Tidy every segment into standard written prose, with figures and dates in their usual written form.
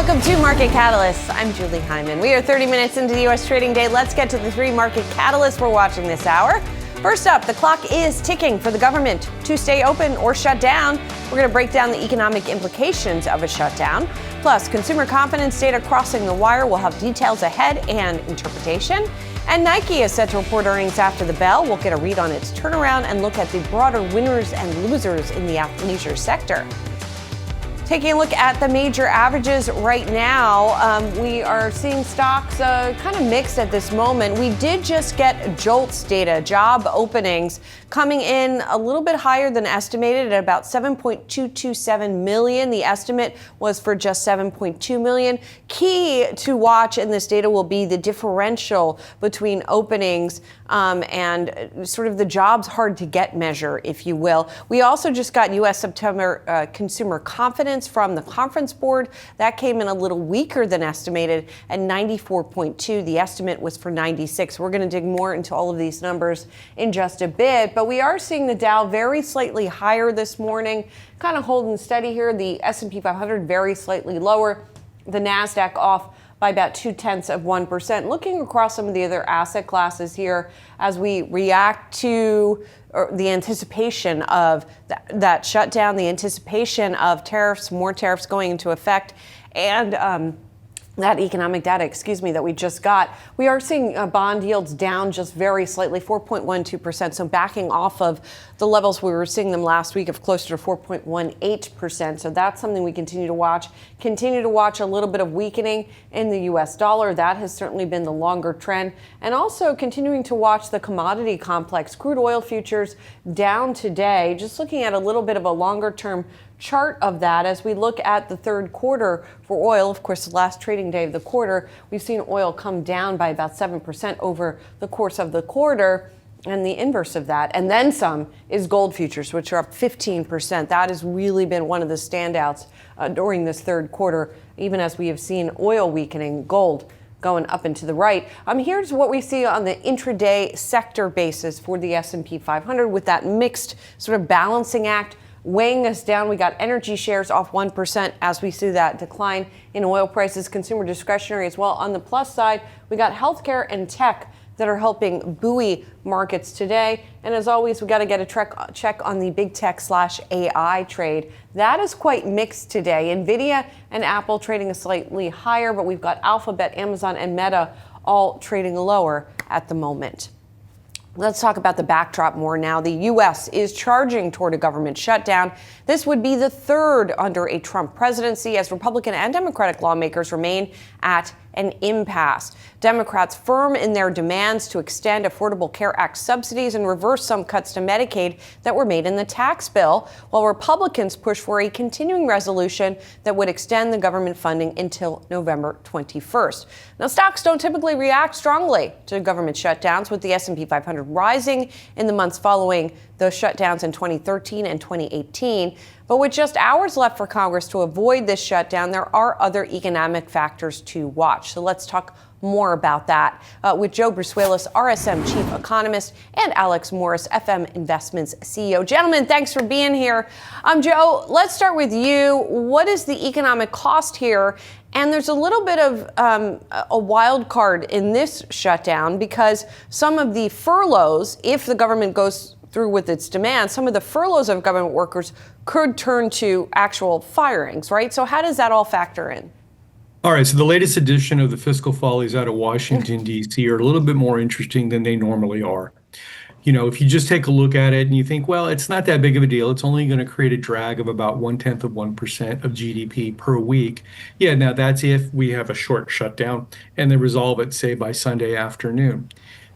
Welcome to Market Catalysts. I'm Julie Hyman. We are 30 minutes into the U.S. trading day. Let's get to the three market catalysts we're watching this hour. First up, the clock is ticking for the government to stay open or shut down. We're going to break down the economic implications of a shutdown. Plus, consumer confidence data crossing the wire will have details ahead and interpretation. And Nike is set to report earnings after the bell. We'll get a read on its turnaround and look at the broader winners and losers in the athleisure sector. Taking a look at the major averages right now, we are seeing stocks kind of mixed at this moment. We did just get JOLTS data, job openings, coming in a little bit higher than estimated at about 7.227 million. The estimate was for just 7.2 million. Key to watch in this data will be the differential between openings and sort of the jobs hard to get measure, if you will. We also just got U.S. September consumer confidence from the Conference Board. That came in a little weaker than estimated at 94.2. The estimate was for 96. We're going to dig more into all of these numbers in just a bit, but we are seeing the Dow very slightly higher this morning, kind of holding steady here. The S&P 500 very slightly lower. The NASDAQ off by about 0.2%. Looking across some of the other asset classes here as we react to the anticipation of that shutdown, the anticipation of tariffs, more tariffs going into effect, and that economic data, that we just got. We are seeing bond yields down just very slightly, 4.12%. So backing off of the levels we were seeing them last week of closer to 4.18%. So that's something we continue to watch. Continue to watch a little bit of weakening in the U.S. dollar. That has certainly been the longer trend. And also continuing to watch the commodity complex. Crude oil futures down today. Just looking at a little bit of a longer term chart of that as we look at the third quarter for oil. Of course, the last trading day of the quarter, we've seen oil come down by about 7% over the course of the quarter. And the inverse of that, and then some, is gold futures, which are up 15%. That has really been one of the standouts during this third quarter, even as we have seen oil weakening, gold going up and to the right. Here's what we see on the intraday sector basis for the S&P 500 with that mixed sort of balancing act weighing us down. We got energy shares off 1% as we see that decline in oil prices, consumer discretionary as well. On the plus side, we got healthcare and tech that are helping buoy markets today. And as always, we got to get a check on the big tech / AI trade. That is quite mixed today. NVIDIA and Apple trading a slightly higher, but we've got Alphabet, Amazon, and Meta all trading lower at the moment. Let's talk about the backdrop more now. The U.S. is charging toward a government shutdown. This would be the third under a Trump presidency as Republican and Democratic lawmakers remain at an impasse. Democrats firm in their demands to extend Affordable Care Act subsidies and reverse some cuts to Medicaid that were made in the tax bill, while Republicans push for a continuing resolution that would extend the government funding until November 21st. Now, stocks don't typically react strongly to government shutdowns, with the S&P 500 rising in the months following the shutdowns in 2013 and 2018. But with just hours left for Congress to avoid this shutdown, there are other economic factors to watch. So let's talk more about that with Joe Brusuelas, RSM Chief Economist, and Alex Morris, FM Investments CEO. Gentlemen, thanks for being here. Joe, let's start with you. What is the economic cost here? And there's a little bit of a wild card in this shutdown because some of the furloughs, if the government goes through with its demands, some of the furloughs of government workers could turn to actual firings, right? So how does that all factor in? All right, so the latest edition of the Fiscal Follies out of Washington, D.C. are a little bit more interesting than they normally are. You know, if you just take a look at it and you think, well, it's not that big of a deal. It's only going to create a drag of about 0.1% of GDP per week. Yeah, now that's if we have a short shutdown and they resolve it, say, by Sunday afternoon.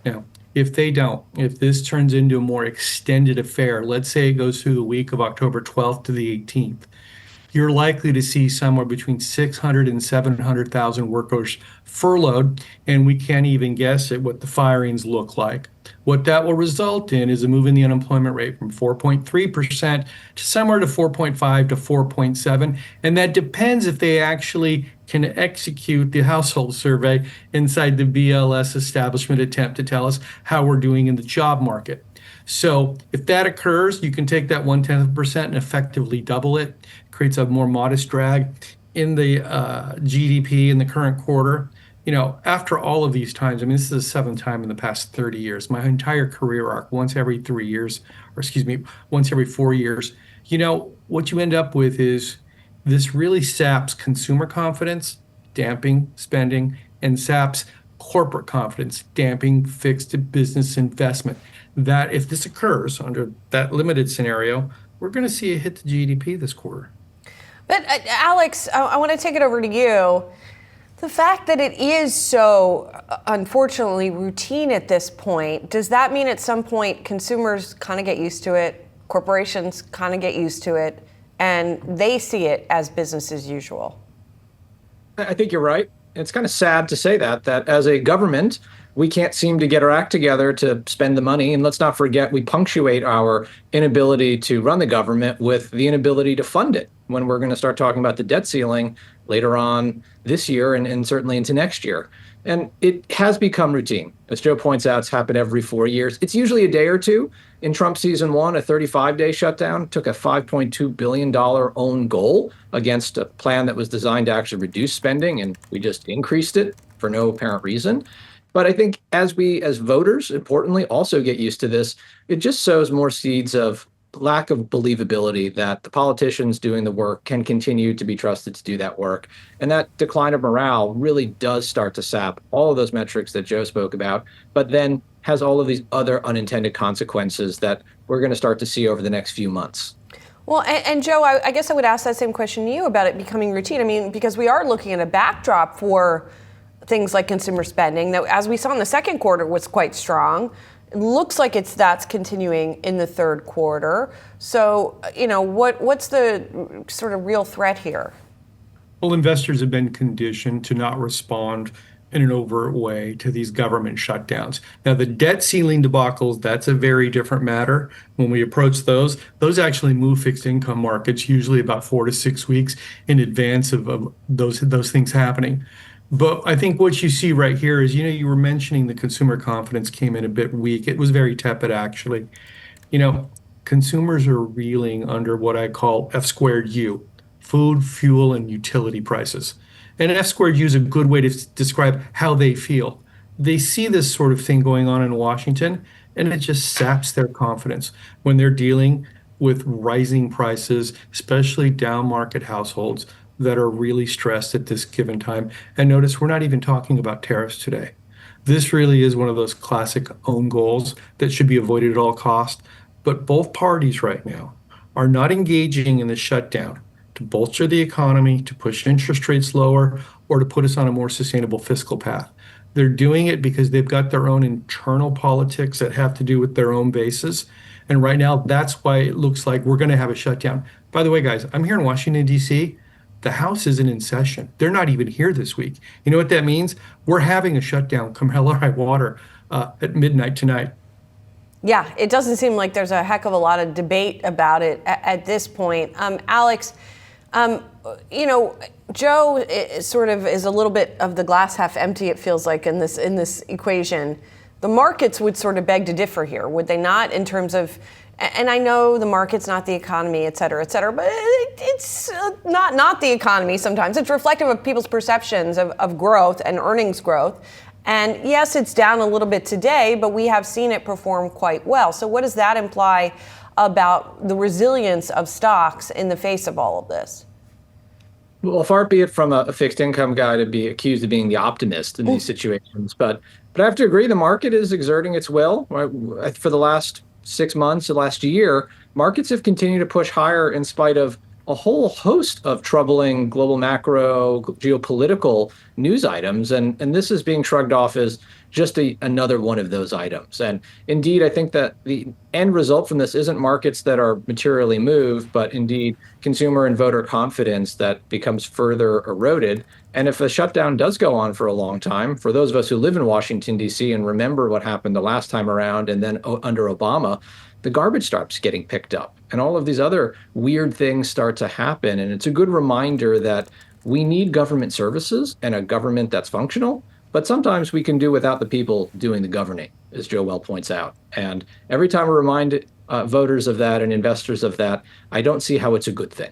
Now, if they don't, if this turns into a more extended affair, let's say it goes through the week of October 12th to the 18th, you're likely to see somewhere between 600 and 700,000 workers furloughed, and we can't even guess at what the firings look like. What that will result in is a move in the unemployment rate from 4.3% to somewhere to 4.5 to 4.7, and that depends if they actually can execute the household survey inside the BLS establishment attempt to tell us how we're doing in the job market. So if that occurs, you can take that 0.1% and effectively double it. Creates a more modest drag. in the GDP in the current quarter, after all of these times, I mean, this is the seventh time in the past 30 years, my entire career arc, once every 3 years, or excuse me, once every 4 years, what you end up with is this really saps consumer confidence, damping spending, and saps corporate confidence, damping fixed business investment. That if this occurs under that limited scenario, we're going to see a hit to GDP this quarter. But Alex, I want to take it over to you. The fact that it is so, unfortunately, routine at this point, does that mean at some point consumers kind of get used to it, corporations kind of get used to it, and they see it as business as usual? I think you're right. It's kind of sad to say that as a government, we can't seem to get our act together to spend the money. And let's not forget, we punctuate our inability to run the government with the inability to fund it when we're going to start talking about the debt ceiling later on this year and certainly into next year. And it has become routine. As Joe points out, it's happened every 4 years. It's usually a day or two. In Trump season one, a 35-day shutdown took a $5.2 billion own goal against a plan that was designed to actually reduce spending, and we just increased it for no apparent reason. But I think as we, as voters, importantly, also get used to this, it just sows more seeds of lack of believability that the politicians doing the work can continue to be trusted to do that work. And that decline of morale really does start to sap all of those metrics that Joe spoke about, but then has all of these other unintended consequences that we're going to start to see over the next few months. Well, and Joe, I guess I would ask that same question to you about it becoming routine. I mean, because we are looking at a backdrop for things like consumer spending that, as we saw in the second quarter, was quite strong. It looks like that's continuing in the third quarter. So, what's the sort of real threat here? Well, investors have been conditioned to not respond in an overt way to these government shutdowns. Now, the debt ceiling debacles, that's a very different matter. When we approach those actually move fixed income markets usually about 4 to 6 weeks in advance of those things happening. But I think what you see right here is, you were mentioning the consumer confidence came in a bit weak. It was very tepid, actually. Consumers are reeling under what I call F squared U, food, fuel, and utility prices. And F squared U is a good way to describe how they feel. They see this sort of thing going on in Washington, and it just saps their confidence when they're dealing with rising prices, especially down market households that are really stressed at this given time. And notice we're not even talking about tariffs today. This really is one of those classic own goals that should be avoided at all costs. But both parties right now are not engaging in the shutdown to bolster the economy, to push interest rates lower, or to put us on a more sustainable fiscal path. They're doing it because they've got their own internal politics that have to do with their own bases. And right now, that's why it looks like we're going to have a shutdown. By the way, guys, I'm here in Washington, D.C. The House isn't in session. They're not even here this week. You know what that means? We're having a shutdown, come hell or high water, at midnight tonight. Yeah, it doesn't seem like there's a heck of a lot of debate about it at this point. Alex, Joe sort of is a little bit of the glass half empty, it feels like, in this equation. The markets would sort of beg to differ here, would they not, in terms of, and I know the market's not the economy, et cetera, but it's not the economy sometimes. It's reflective of people's perceptions of growth and earnings growth. And yes, it's down a little bit today, but we have seen it perform quite well. So what does that imply about the resilience of stocks in the face of all of this? Well, far be it from a fixed income guy to be accused of being the optimist in these situations. But I have to agree, the market is exerting its will. For the last 6 months, the last year, markets have continued to push higher in spite of a whole host of troubling global macro geopolitical news items. And this is being shrugged off as just another one of those items. And indeed, I think that the end result from this isn't markets that are materially moved, but indeed consumer and voter confidence that becomes further eroded. And if a shutdown does go on for a long time, for those of us who live in Washington, D.C. and remember what happened the last time around and then under Obama, the garbage starts getting picked up and all of these other weird things start to happen. And it's a good reminder that we need government services and a government that's functional, but sometimes we can do without the people doing the governing, as Joe well points out. And every time we remind voters of that and investors of that, I don't see how it's a good thing.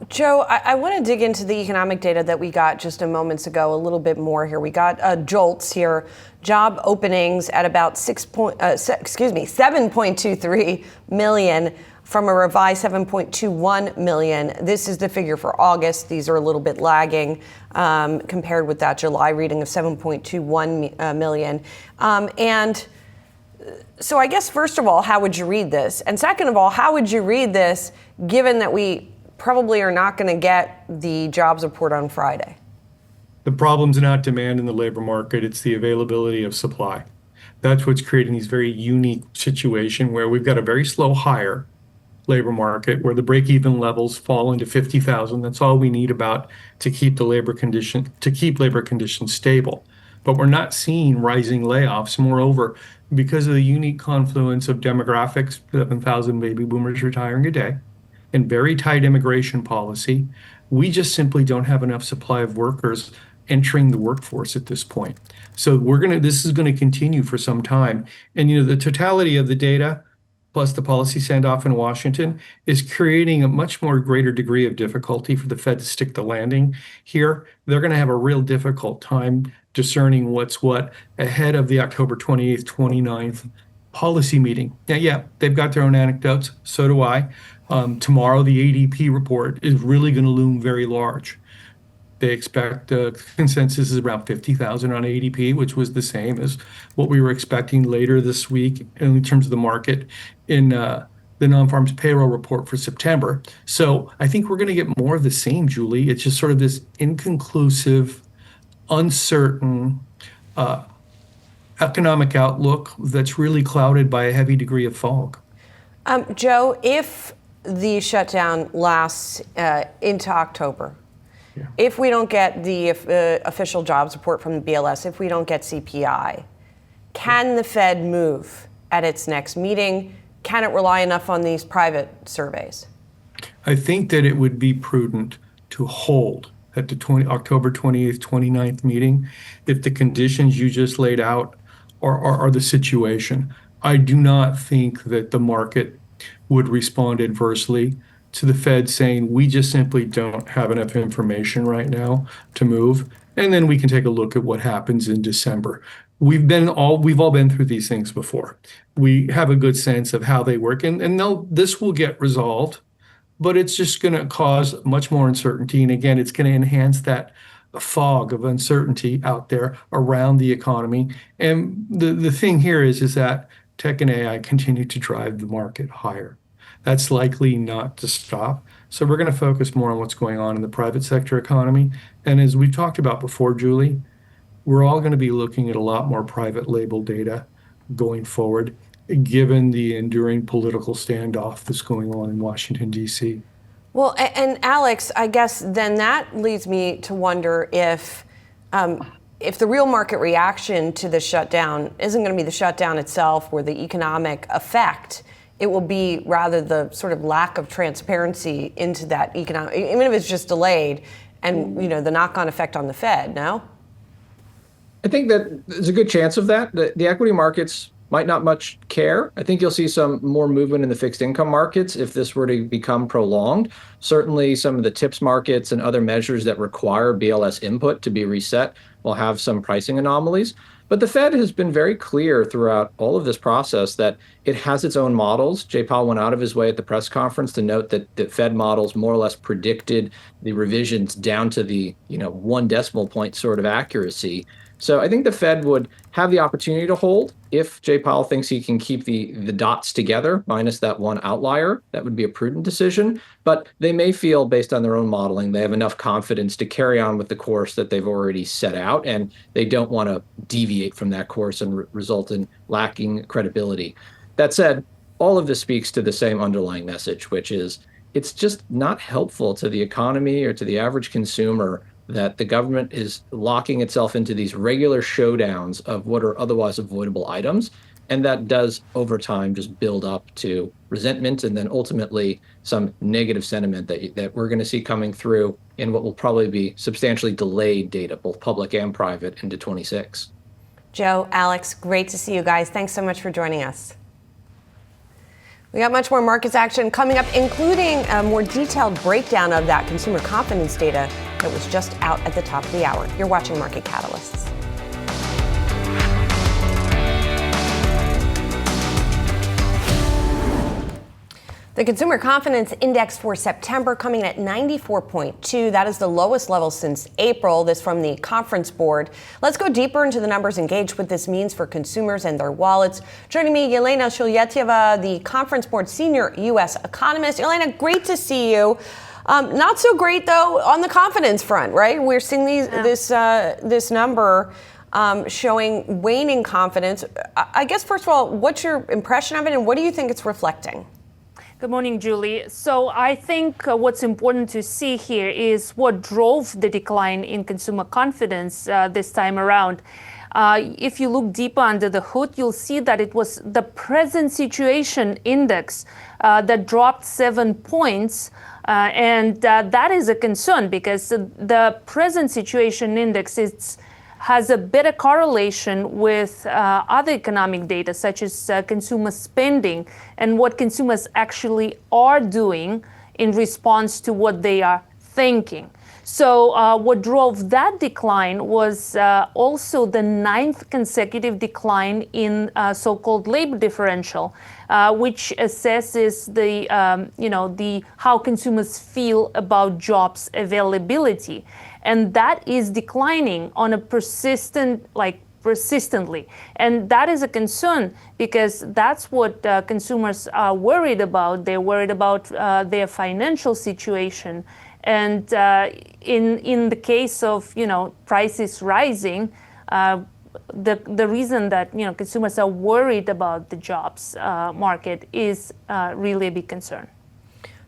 Joe, I want to dig into the economic data that we got just a moments ago a little bit more here. We got JOLTS here, job openings at about 7.23 million from a revised 7.21 million. This is the figure for August. These are a little bit lagging compared with that July reading of 7.21 million. And so I guess, first of all, how would you read this? And second of all, how would you read this given that we probably are not going to get the jobs report on Friday? The problem's not demand in the labor market, it's the availability of supply. That's what's creating these very unique situation where we've got a very slow hire labor market where the break-even levels fall into 50,000. That's all we need about to keep labor conditions stable. But we're not seeing rising layoffs. Moreover, because of the unique confluence of demographics, 7,000 baby boomers retiring a day, and very tight immigration policy, we just simply don't have enough supply of workers entering the workforce at this point. So this is gonna continue for some time. And the totality of the data plus the policy standoff in Washington is creating a much more greater degree of difficulty for the Fed to stick the landing here. They're gonna have a real difficult time discerning what's what ahead of the October 28th, 29th policy meeting. Yeah, they've got their own anecdotes, so do I. Tomorrow, the ADP report is really going to loom very large. They expect consensus is around 50,000 on ADP, which was the same as what we were expecting later this week in terms of the market in the non-farms payroll report for September. So I think we're going to get more of the same, Julie. It's just sort of this inconclusive, uncertain economic outlook that's really clouded by a heavy degree of fog. Joe, if the shutdown lasts into October, if we don't get the official jobs report from the BLS, if we don't get CPI, can the Fed move at its next meeting? Can it rely enough on these private surveys? I think that it would be prudent to hold at the October 28th, 29th meeting if the conditions you just laid out are the situation. I do not think that the market would respond adversely to the Fed saying, we just simply don't have enough information right now to move. And then we can take a look at what happens in December. We've all been through these things before. We have a good sense of how they work, and this will get resolved, but it's just going to cause much more uncertainty. And again, it's going to enhance that fog of uncertainty out there around the economy. And the thing here is that tech and AI continue to drive the market higher. That's likely not to stop. So we're going to focus more on what's going on in the private sector economy. And as we've talked about before, Julie, we're all going to be looking at a lot more private label data going forward, given the enduring political standoff that's going on in Washington, D.C. Well, and Alex, I guess then that leads me to wonder if the real market reaction to the shutdown isn't going to be the shutdown itself or the economic effect. It will be rather the sort of lack of transparency into that economic, even if it's just delayed, and the knock-on effect on the Fed. No? I think that there's a good chance of that. The equity markets might not much care. I think you'll see some more movement in the fixed income markets if this were to become prolonged. Certainly some of the TIPS markets and other measures that require BLS input to be reset will have some pricing anomalies. But the Fed has been very clear throughout all of this process that it has its own models. Jay Powell went out of his way at the press conference to note that the Fed models more or less predicted the revisions down to the 1 decimal point sort of accuracy. So I think the Fed would have the opportunity to hold if Jay Powell thinks he can keep the dots together, minus that one outlier. That would be a prudent decision. But they may feel, based on their own modeling, they have enough confidence to carry on with the course that they've already set out, and they don't want to deviate from that course and result in lacking credibility. That said, all of this speaks to the same underlying message, which is it's just not helpful to the economy or to the average consumer that the government is locking itself into these regular showdowns of what are otherwise avoidable items. And that does, over time, just build up to resentment and then ultimately some negative sentiment that we're going to see coming through in what will probably be substantially delayed data, both public and private, into 26. Joe, Alex, great to see you guys. Thanks so much for joining us. We got much more markets action coming up, including a more detailed breakdown of that consumer confidence data that was just out at the top of the hour. You're watching Market Catalysts. The Consumer Confidence Index for September coming in at 94.2. That is the lowest level since April. This from the Conference Board. Let's go deeper into the numbers and gauge what this means for consumers and their wallets. Joining me, Yelena Shulyatieva, the Conference Board senior U.S. economist. Yelena, great to see you. Not so great, though, on the confidence front, right? We're seeing this number showing waning confidence. I guess, first of all, what's your impression of it, and what do you think it's reflecting? Good morning, Julie. So I think what's important to see here is what drove the decline in consumer confidence this time around. If you look deeper under the hood, you'll see that it was the present situation index that dropped 7 points. And that is a concern because the present situation index has a better correlation with other economic data, such as consumer spending and what consumers actually are doing in response to what they are thinking. So what drove that decline was also the 9th consecutive decline in so-called labor differential, which assesses the how consumers feel about jobs availability. And that is declining on a persistently. And that is a concern because that's what consumers are worried about. They're worried about their financial situation. And in the case of, prices rising, the reason that, consumers are worried about the jobs market is really a big concern.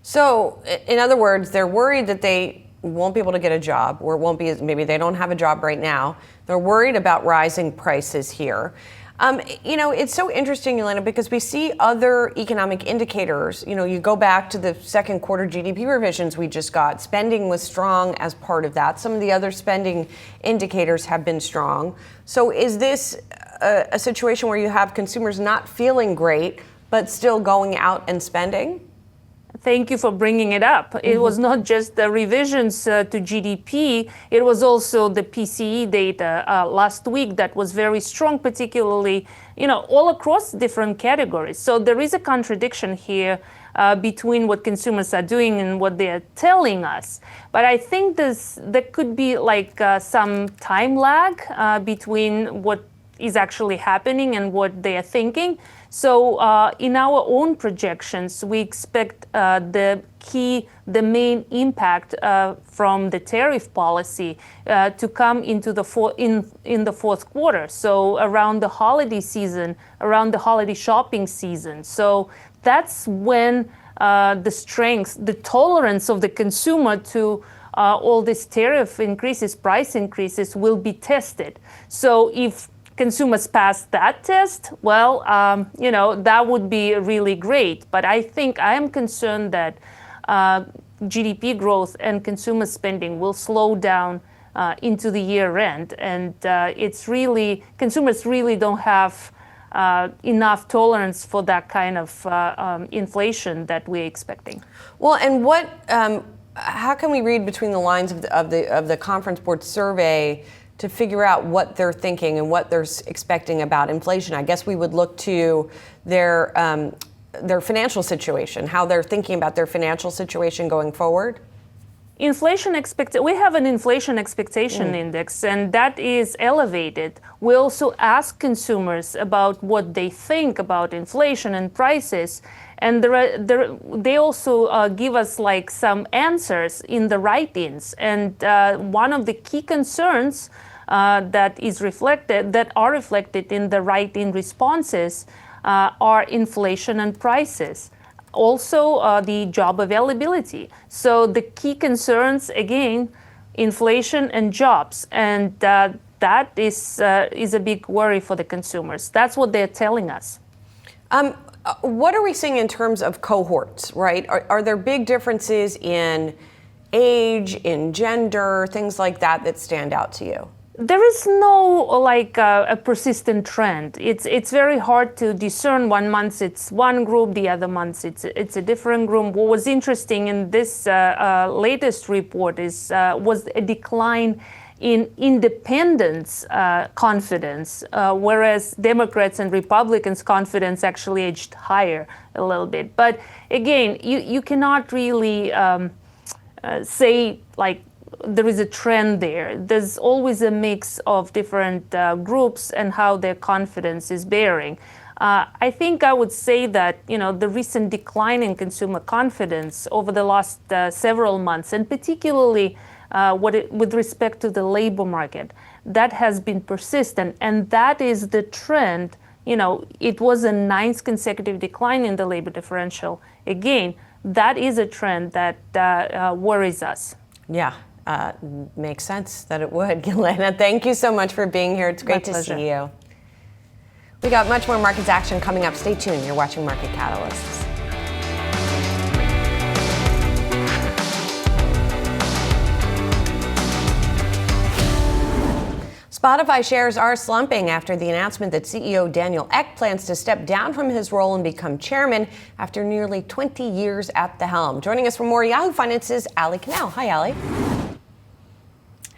So, in other words, they're worried that they won't be able to get a job, or it won't be, maybe they don't have a job right now. They're worried about rising prices here. It's so interesting, Yelena, because we see other economic indicators. You go back to the second quarter GDP revisions we just got. Spending was strong as part of that. Some of the other spending indicators have been strong. So is this a situation where you have consumers not feeling great, but still going out and spending? Thank you for bringing it up. It was not just the revisions to GDP, it was also the PCE data last week that was very strong, particularly, all across different categories. So there is a contradiction here between what consumers are doing and what they're telling us. But I think there could be some time lag between what is actually happening and what they are thinking. So in our own projections, we expect the main impact from the tariff policy to come into in the fourth quarter. So around the holiday season, around the holiday shopping season. So that's when the strength, the tolerance of the consumer to all these tariff increases, price increases will be tested. So if consumers pass that test, well, that would be really great. But I think I am concerned that GDP growth and consumer spending will slow down into the year end. And consumers really don't have enough tolerance for that kind of inflation that we're expecting. Well, and how can we read between the lines of the Conference Board survey to figure out what they're thinking and what they're expecting about inflation? I guess we would look to their financial situation, how they're thinking about their financial situation going forward. We have an inflation expectation index, and that is elevated. We also ask consumers about what they think about inflation and prices, and they also give us some answers in the write-ins. And one of the key concerns that are reflected in the write-in responses are inflation and prices. Also, the job availability. So the key concerns, again, inflation and jobs. And that is a big worry for the consumers. That's what they're telling us. What are we seeing in terms of cohorts, right? Are there big differences in age, in gender, things like that stand out to you? There is no a persistent trend. It's very hard to discern. One month it's one group, the other month it's a different group. What was interesting in this latest report was a decline in independents' confidence, whereas Democrats and Republicans' confidence actually edged higher a little bit. But again, you cannot really say there is a trend there. There's always a mix of different groups and how their confidence is bearing. I think I would say that the recent decline in consumer confidence over the last several months, and particularly with respect to the labor market, that has been persistent, and that is the trend. It was a 9th consecutive decline in the labor differential. Again, that is a trend that worries us. Yeah. Makes sense that it would. Yelena, thank you so much for being here. It's great to see you. We got much more markets action coming up. Stay tuned. You're watching Market Catalysts. Spotify shares are slumping after the announcement that CEO Daniel Ek plans to step down from his role and become chairman after nearly 20 years at the helm. Joining us for more Yahoo Finance's Ali Canal. Hi, Ali.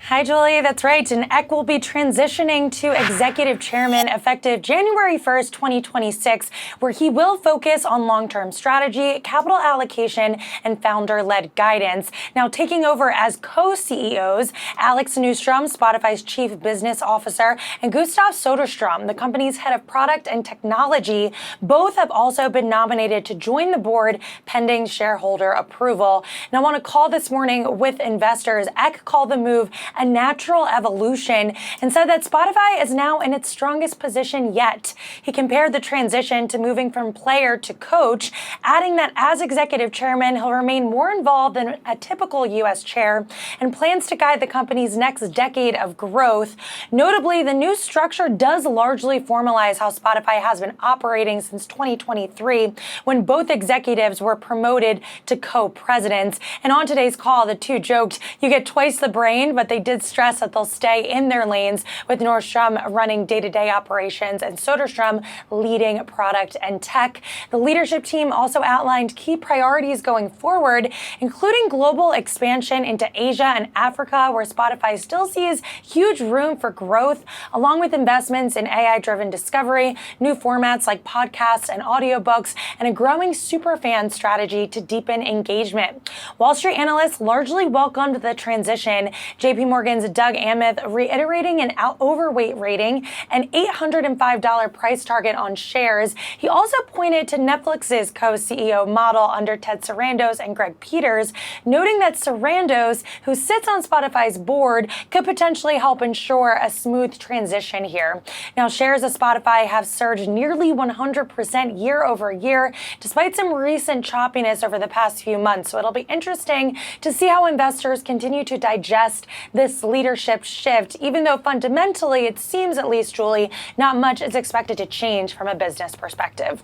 Hi, Julie. That's right. And Ek will be transitioning to executive chairman effective January 1st, 2026, where he will focus on long-term strategy, capital allocation, and founder-led guidance. Now, taking over as co-CEOs, Alex Newstrom, Spotify's chief business officer, and Gustav Soderstrom, the company's head of product and technology, both have also been nominated to join the board pending shareholder approval. Now, I want to call this morning with investors. Ek called the move a natural evolution and said that Spotify is now in its strongest position yet. He compared the transition to moving from player to coach, adding that as executive chairman, he'll remain more involved than a typical U.S. chair and plans to guide the company's next decade of growth. Notably, the new structure does largely formalize how Spotify has been operating since 2023, when both executives were promoted to co-presidents. And on today's call, the two joked, "You get twice the brain," but they did stress that they'll stay in their lanes, with Nordstrom running day-to-day operations and Soderstrom leading product and tech. The leadership team also outlined key priorities going forward, including global expansion into Asia and Africa, where Spotify still sees huge room for growth, along with investments in AI-driven discovery, new formats like podcasts and audiobooks, and a growing superfan strategy to deepen engagement. Wall Street analysts largely welcomed the transition. JP Morgan's Doug Amith reiterating an overweight rating and $805 price target on shares. He also pointed to Netflix's co-CEO model under Ted Sarandos and Greg Peters, noting that Sarandos, who sits on Spotify's board, could potentially help ensure a smooth transition here. Now, shares of Spotify have surged nearly 100% year over year, despite some recent choppiness over the past few months. So it'll be interesting to see how investors continue to digest this leadership shift, even though fundamentally it seems, at least, Julie, not much is expected to change from a business perspective.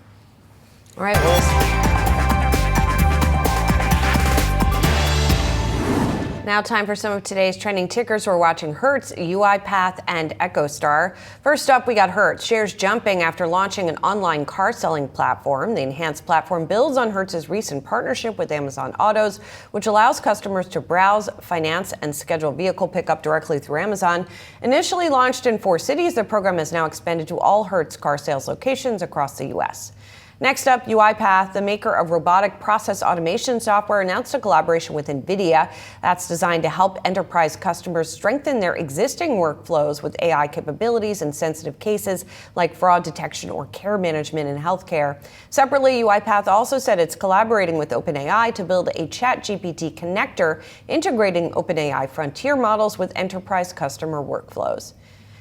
All right, Liz. Now time for some of today's trending tickers. We're watching Hertz, UiPath, and EchoStar. First up, we got Hertz. Shares jumping after launching an online car selling platform. The enhanced platform builds on Hertz's recent partnership with Amazon Autos, which allows customers to browse, finance, and schedule vehicle pickup directly through Amazon. Initially launched in 4 cities, the program has now expanded to all Hertz car sales locations across the U.S. Next up, UiPath, the maker of robotic process automation software, announced a collaboration with NVIDIA that's designed to help enterprise customers strengthen their existing workflows with AI capabilities in sensitive cases like fraud detection or care management in healthcare. Separately, UiPath also said it's collaborating with OpenAI to build a ChatGPT connector integrating OpenAI frontier models with enterprise customer workflows.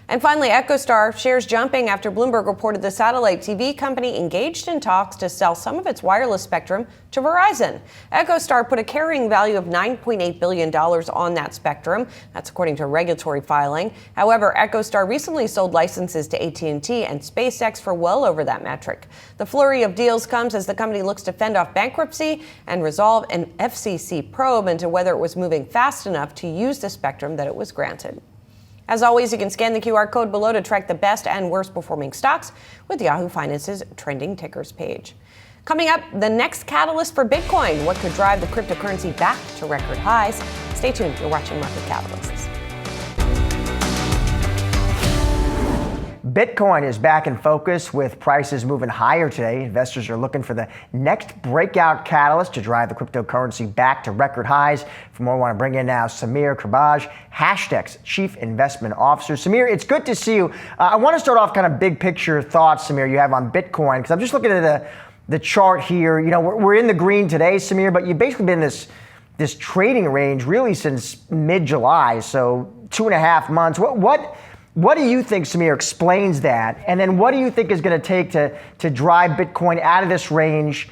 And finally, EchoStar, shares jumping after Bloomberg reported the satellite TV company engaged in talks to sell some of its wireless spectrum to Verizon. EchoStar put a carrying value of $9.8 billion on that spectrum. That's according to a regulatory filing. However, EchoStar recently sold licenses to AT&T and SpaceX for well over that metric. The flurry of deals comes as the company looks to fend off bankruptcy and resolve an FCC probe into whether it was moving fast enough to use the spectrum that it was granted. As always, you can scan the QR code below to track the best and worst performing stocks with Yahoo Finance's trending tickers page. Coming up, the next catalyst for Bitcoin. What could drive the cryptocurrency back to record highs? Stay tuned. You're watching Market Catalysts. Bitcoin is back in focus with prices moving higher today. Investors are looking for the next breakout catalyst to drive the cryptocurrency back to record highs. For more, I want to bring in now Samir Krabaj, Hashtag's Chief Investment Officer. Samir, it's good to see you. I want to start off kind of big picture thoughts, Samir, you have on Bitcoin, because I'm just looking at the chart here. You know, we're in the green today, Samir, but you've basically been in this trading range really since mid-July, so 2.5 months. What do you think, Samir, explains that? And then what do you think is going to take to drive Bitcoin out of this range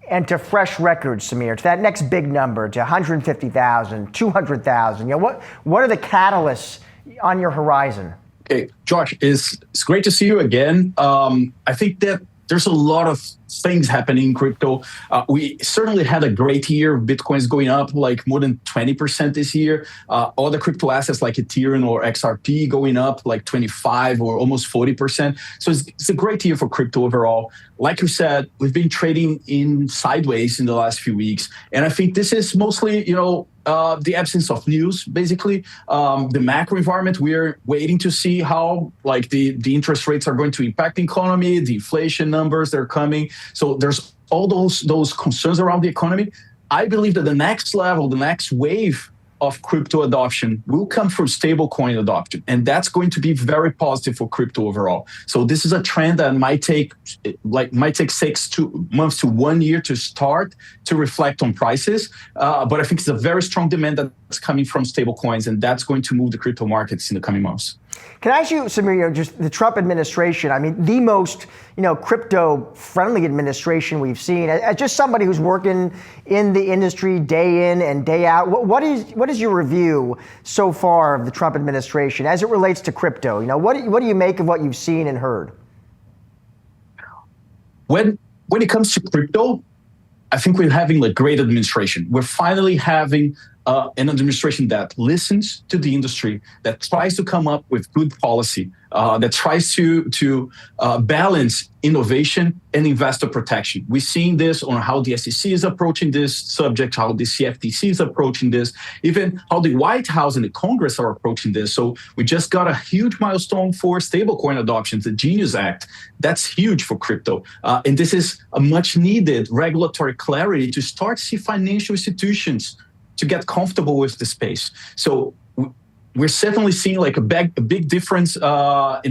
and to fresh records, Samir, to that next big number, to 150,000, 200,000? You know, what are the catalysts on your horizon? Okay, Josh, it's great to see you again. I think that there's a lot of things happening in crypto. We certainly had a great year. Bitcoin's going up like more than 20% this year. Other crypto assets like Ethereum or XRP going up like 25 or almost 40%. So it's a great year for crypto overall. Like you said, we've been trading in sideways in the last few weeks. And I think this is mostly, the absence of news, basically. The macro environment, we're waiting to see how like the interest rates are going to impact the economy, the inflation numbers that are coming. So there's all those concerns around the economy. I believe that the next level, the next wave of crypto adoption will come from stablecoin adoption. And that's going to be very positive for crypto overall. So this is a trend that might take 6 months to 1 year to start to reflect on prices. But I think it's a very strong demand that's coming from stablecoins, and that's going to move the crypto markets in the coming months. Can I ask you, Samir, just the Trump administration, I mean, the most, crypto-friendly administration we've seen. As just somebody who's working in the industry day in and day out, what is your review so far of the Trump administration as it relates to crypto? What do you make of what you've seen and heard? When it comes to crypto, I think we're having a great administration. We're finally having an administration that listens to the industry, that tries to come up with good policy, that tries to balance innovation and investor protection. We've seen this on how the SEC is approaching this subject, how the CFTC is approaching this, even how the White House and the Congress are approaching this. So we just got a huge milestone for stablecoin adoption, the Genius Act. That's huge for crypto. And this is a much needed regulatory clarity to start to see financial institutions to get comfortable with the space. So we're certainly seeing like a big difference in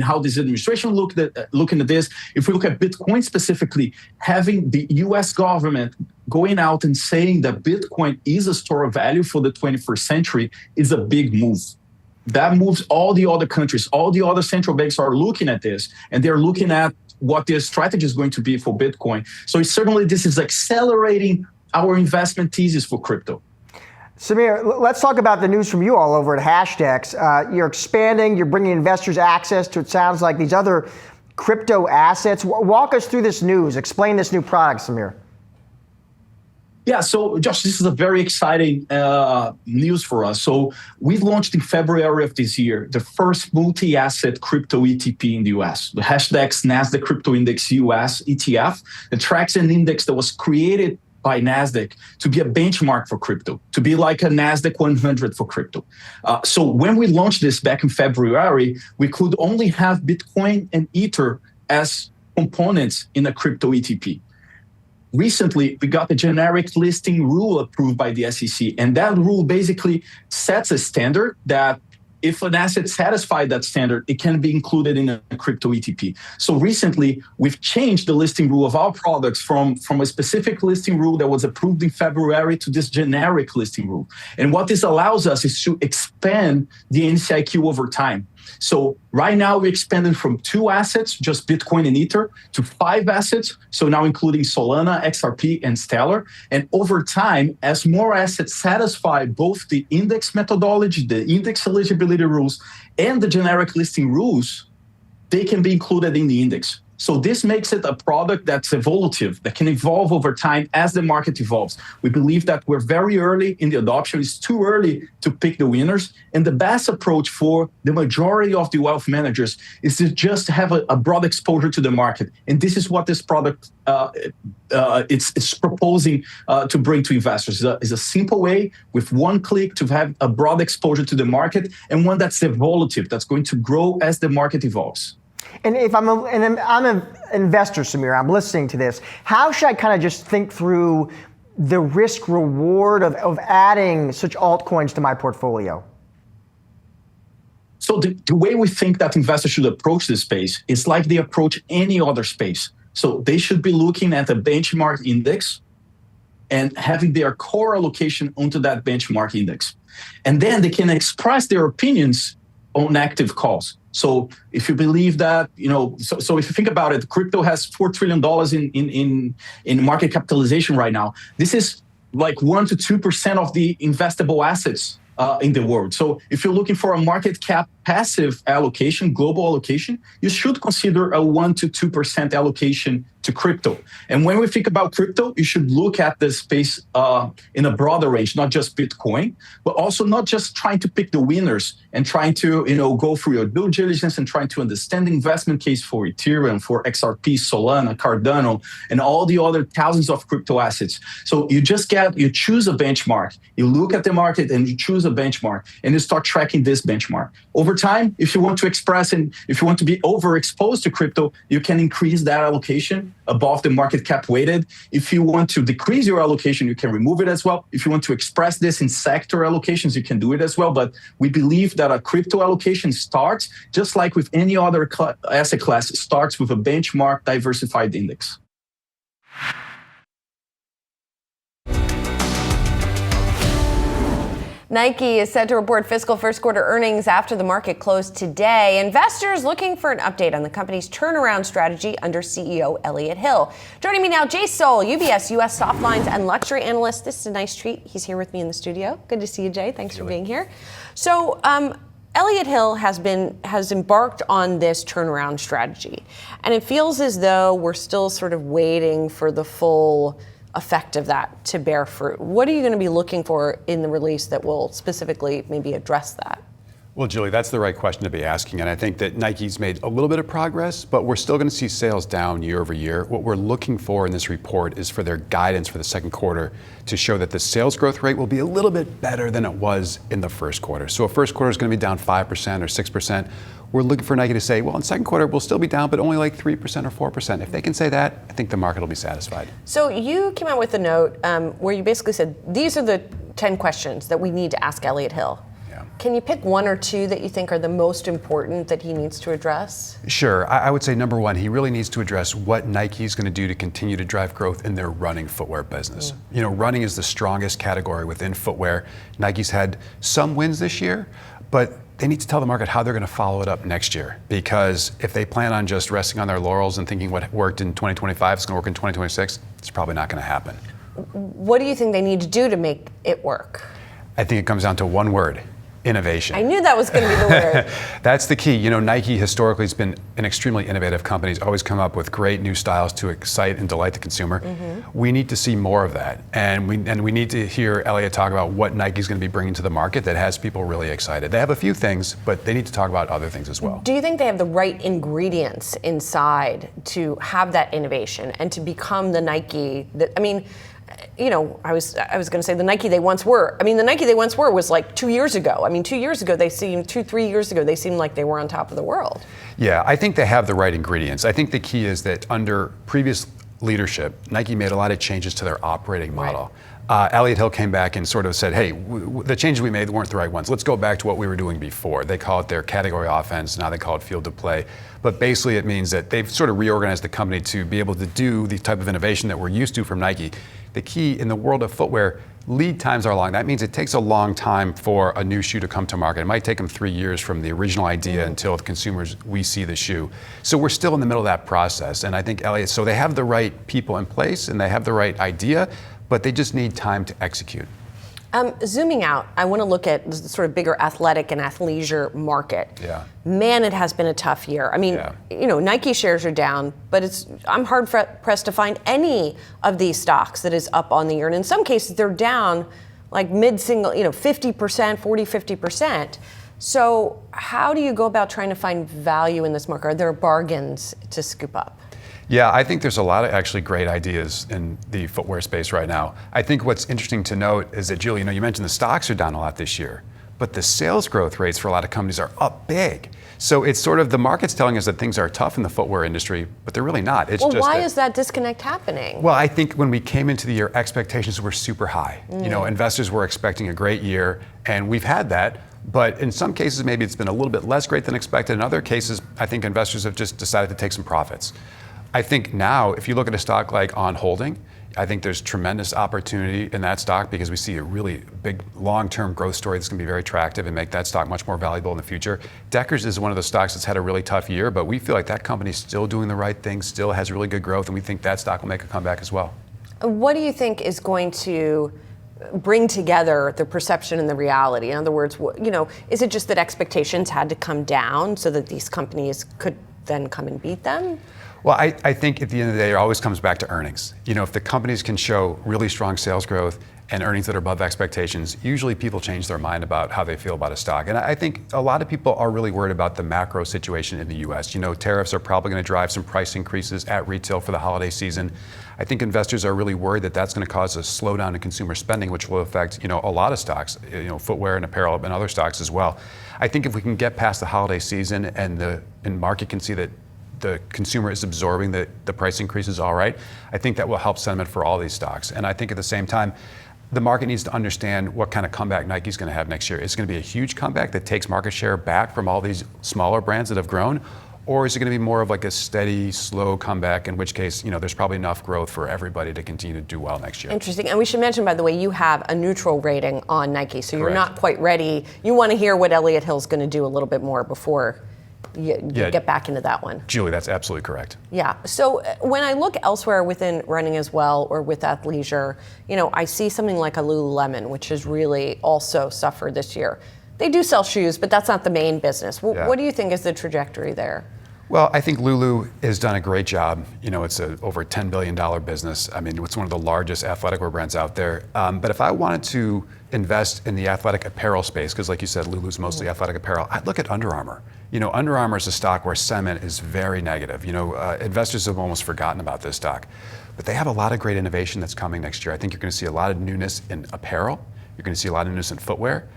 how this administration looking at this. If we look at Bitcoin specifically, having the US government going out and saying that Bitcoin is a store of value for the 21st century is a big move. That moves all the other countries, all the other central banks are looking at this, and they're looking at what their strategy is going to be for Bitcoin. So certainly this is accelerating our investment thesis for crypto. Samir, let's talk about the news from you all over at Hashtags. You're expanding, you're bringing investors access to, it sounds like, these other crypto assets. Walk us through this news. Explain this new product, Samir. Yeah, so Josh, this is a very exciting news for us. So we've launched in February of this year the first multi-asset crypto ETP in the US, the Hashtags NASDAQ Crypto Index US ETF. It tracks an index that was created by NASDAQ to be a benchmark for crypto, to be like a NASDAQ 100 for crypto. So when we launched this back in February, we could only have Bitcoin and Ether as components in a crypto ETP. Recently, we got the generic listing rule approved by the SEC, and that rule basically sets a standard that if an asset satisfies that standard, it can be included in a crypto ETP. So recently, we've changed the listing rule of our products from a specific listing rule that was approved in February to this generic listing rule. And what this allows us is to expand the NCIQ over time. So right now we expanded from 2 assets, just Bitcoin and Ether, to 5 assets. So now including Solana, XRP, and Stellar. And over time, as more assets satisfy both the index methodology, the index eligibility rules, and the generic listing rules, they can be included in the index. So this makes it a product that's evolutive, that can evolve over time as the market evolves. We believe that we're very early in the adoption. It's too early to pick the winners. And the best approach for the majority of the wealth managers is to just have a broad exposure to the market. And this is what this product it's proposing to bring to investors. It's a simple way with one click to have a broad exposure to the market, and one that's evolutive, that's going to grow as the market evolves. And if I'm an investor, Samir, I'm listening to this, how should I kind of just think through the risk reward of adding such altcoins to my portfolio? So the way we think that investors should approach this space is like they approach any other space. So they should be looking at a benchmark index and having their core allocation onto that benchmark index. And then they can express their opinions on active calls. So if you believe that, so if you think about it, crypto has $4 trillion in market capitalization right now. This is like 1 to 2% of the investable assets in the world. So if you're looking for a market cap passive allocation, global allocation, you should consider a 1 to 2% allocation to crypto. And when we think about crypto, you should look at the space in a broader range, not just Bitcoin, but also not just trying to pick the winners and trying to go through your due diligence and trying to understand the investment case for Ethereum, for XRP, Solana, Cardano, and all the other thousands of crypto assets. So you choose a benchmark, you look at the market and you choose a benchmark, and you start tracking this benchmark. Over time, if you want to express and if you want to be overexposed to crypto, you can increase that allocation above the market cap weighted. If you want to decrease your allocation, you can remove it as well. If you want to express this in sector allocations, you can do it as well. But we believe that a crypto allocation starts, just like with any other asset class, starts with a benchmark diversified index. Nike is set to report fiscal first quarter earnings after the market closed today. Investors looking for an update on the company's turnaround strategy under CEO Elliott Hill. Joining me now, Jay Soul, UBS U.S. Softlines and Luxury Analyst. This is a nice treat. He's here with me in the studio. Good to see you, Jay. Thanks for being here. So, Elliott Hill has embarked on this turnaround strategy, and it feels as though we're still sort of waiting for the full effect of that to bear fruit. What are you going to be looking for in the release that will specifically maybe address that? Well, Julie, that's the right question to be asking. And I think that Nike's made a little bit of progress, but we're still going to see sales down year over year. What we're looking for in this report is for their guidance for the second quarter to show that the sales growth rate will be a little bit better than it was in the first quarter. So if first quarter is going to be down 5% or 6%, we're looking for Nike to say, well, in second quarter, we'll still be down, but only like 3% or 4%. If they can say that, I think the market will be satisfied. So you came out with a note where you basically said, these are the 10 questions that we need to ask Elliott Hill. Yeah. Can you pick one or two that you think are the most important that he needs to address? Sure. I would say number one, he really needs to address what Nike's going to do to continue to drive growth in their running footwear business. Running is the strongest category within footwear. Nike's had some wins this year, but they need to tell the market how they're going to follow it up next year. Because if they plan on just resting on their laurels and thinking what worked in 2025 is going to work in 2026, it's probably not going to happen. What do you think they need to do to make it work? I think it comes down to one word: innovation. I knew that was going to be the word. That's the key. Nike historically has been an extremely innovative company. It's always come up with great new styles to excite and delight the consumer. We need to see more of that. And we need to hear Elliott talk about what Nike's going to be bringing to the market that has people really excited. They have a few things, but they need to talk about other things as well. Do you think they have the right ingredients inside to have that innovation and to become the Nike that, I was going to say the Nike they once were. The Nike they once were was like 2 years ago. 2 years ago, 3 years ago, they seemed like they were on top of the world. Yeah, I think they have the right ingredients. I think the key is that under previous leadership, Nike made a lot of changes to their operating model. Right. Elliott Hill came back and sort of said, hey, the changes we made weren't the right ones. Let's go back to what we were doing before. They call it their category offense. Now they call it field to play. But basically it means that they've sort of reorganized the company to be able to do the type of innovation that we're used to from Nike. The key in the world of footwear, lead times are long. That means it takes a long time for a new shoe to come to market. It might take them 3 years from the original idea until the consumers, we see the shoe. So we're still in the middle of that process. And I think Elliott, so they have the right people in place and they have the right idea, but they just need time to execute. Zooming out, I want to look at the sort of bigger athletic and athleisure market. Yeah. Man, it has been a tough year. I mean, Nike shares are down, but I'm hard pressed to find any of these stocks that is up on the year. And in some cases, they're down like mid-single, 50%, 40-50%. So how do you go about trying to find value in this market? Are there bargains to scoop up? Yeah, I think there's a lot of actually great ideas in the footwear space right now. I think what's interesting to note is that, Julie, you mentioned the stocks are down a lot this year, but the sales growth rates for a lot of companies are up big. So it's sort of the market's telling us that things are tough in the footwear industry, but they're really not. It's why is that disconnect happening? Well, I think when we came into the year, expectations were super high. Investors were expecting a great year, and we've had that. But in some cases, maybe it's been a little bit less great than expected. In other cases, I think investors have just decided to take some profits. I think now, if you look at a stock like On Holding, I think there's tremendous opportunity in that stock because we see a really big long-term growth story that's going to be very attractive and make that stock much more valuable in the future. Deckers is one of the stocks that's had a really tough year, but we feel like that company's still doing the right thing, still has really good growth, and we think that stock will make a comeback as well. What do you think is going to bring together the perception and the reality? In other words, is it just that expectations had to come down so that these companies could then come and beat them? Well, I think at the end of the day, it always comes back to earnings. If the companies can show really strong sales growth and earnings that are above expectations, usually people change their mind about how they feel about a stock. And I think a lot of people are really worried about the macro situation in the US. Tariffs are probably going to drive some price increases at retail for the holiday season. I think investors are really worried that that's going to cause a slowdown in consumer spending, which will affect, a lot of stocks, footwear and apparel and other stocks as well. I think if we can get past the holiday season and the market can see that the consumer is absorbing the price increases all right, I think that will help sentiment for all these stocks. And I think at the same time, the market needs to understand what kind of comeback Nike's going to have next year. It's going to be a huge comeback that takes market share back from all these smaller brands that have grown, or is it going to be more of like a steady, slow comeback, in which case, there's probably enough growth for everybody to continue to do well next year. Interesting. And we should mention, by the way, you have a neutral rating on Nike, so Correct. You're not quite ready. You want to hear what Elliott Hill's going to do a little bit more before you get back into that one. Julie, that's absolutely correct. Yeah. So when I look elsewhere within running as well, or with athleisure, I see something like a Lululemon, which has really also suffered this year. They do sell shoes, but that's not the main business. What do you think is the trajectory there? Well, I think Lulu has done a great job. It's over $10 billion business. I mean, it's one of the largest athletic wear brands out there. But if I wanted to invest in the athletic apparel space, because like you said, Lulu's mostly athletic apparel, I'd look at Under Armour. Under Armour is a stock where sentiment is very negative. Investors have almost forgotten about this stock. But they have a lot of great innovation that's coming next year. I think you're going to see a lot of newness in apparel. You're going to see a lot of newness in footwear.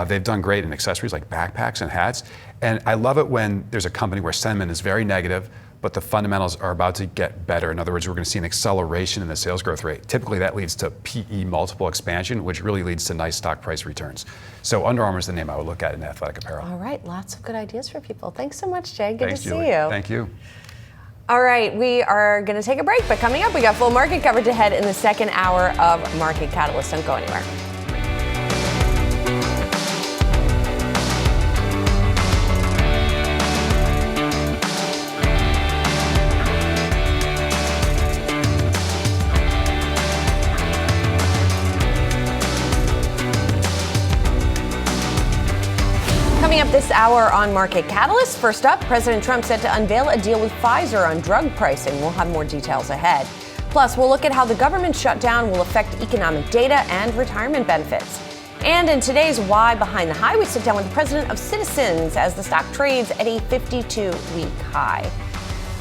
They've done great in accessories like backpacks and hats. And I love it when there's a company where sentiment is very negative, but the fundamentals are about to get better. In other words, we're going to see an acceleration in the sales growth rate. Typically, that leads to PE multiple expansion, which really leads to nice stock price returns. So Under Armour is the name I would look at in athletic apparel. All right, lots of good ideas for people. Thanks so much, Jay. Good Thanks, to Julie. see you. Thank you. All right, we are going to take a break, but coming up, we got full market coverage ahead in the second hour of Market Catalyst. Don't go anywhere. Coming up this hour on Market Catalyst, first up, President Trump set to unveil a deal with Pfizer on drug pricing. We'll have more details ahead. Plus, we'll look at how the government shutdown will affect economic data and retirement benefits. And in today's Why Behind the High, we sit down with the president of Citizens as the stock trades at a 52-week high.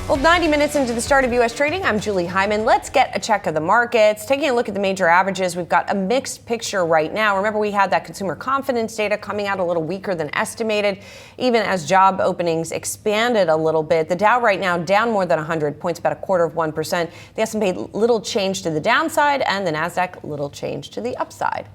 Well, 90 minutes into the start of U.S. trading, I'm Julie Hyman. Let's get a check of the markets. Taking a look at the major averages, we've got a mixed picture right now. Remember, we had that consumer confidence data coming out a little weaker than estimated, even as job openings expanded a little bit. The Dow right now down more than 100 points, about 0.25%. The S&P little change to the downside, and the Nasdaq little change to the upside.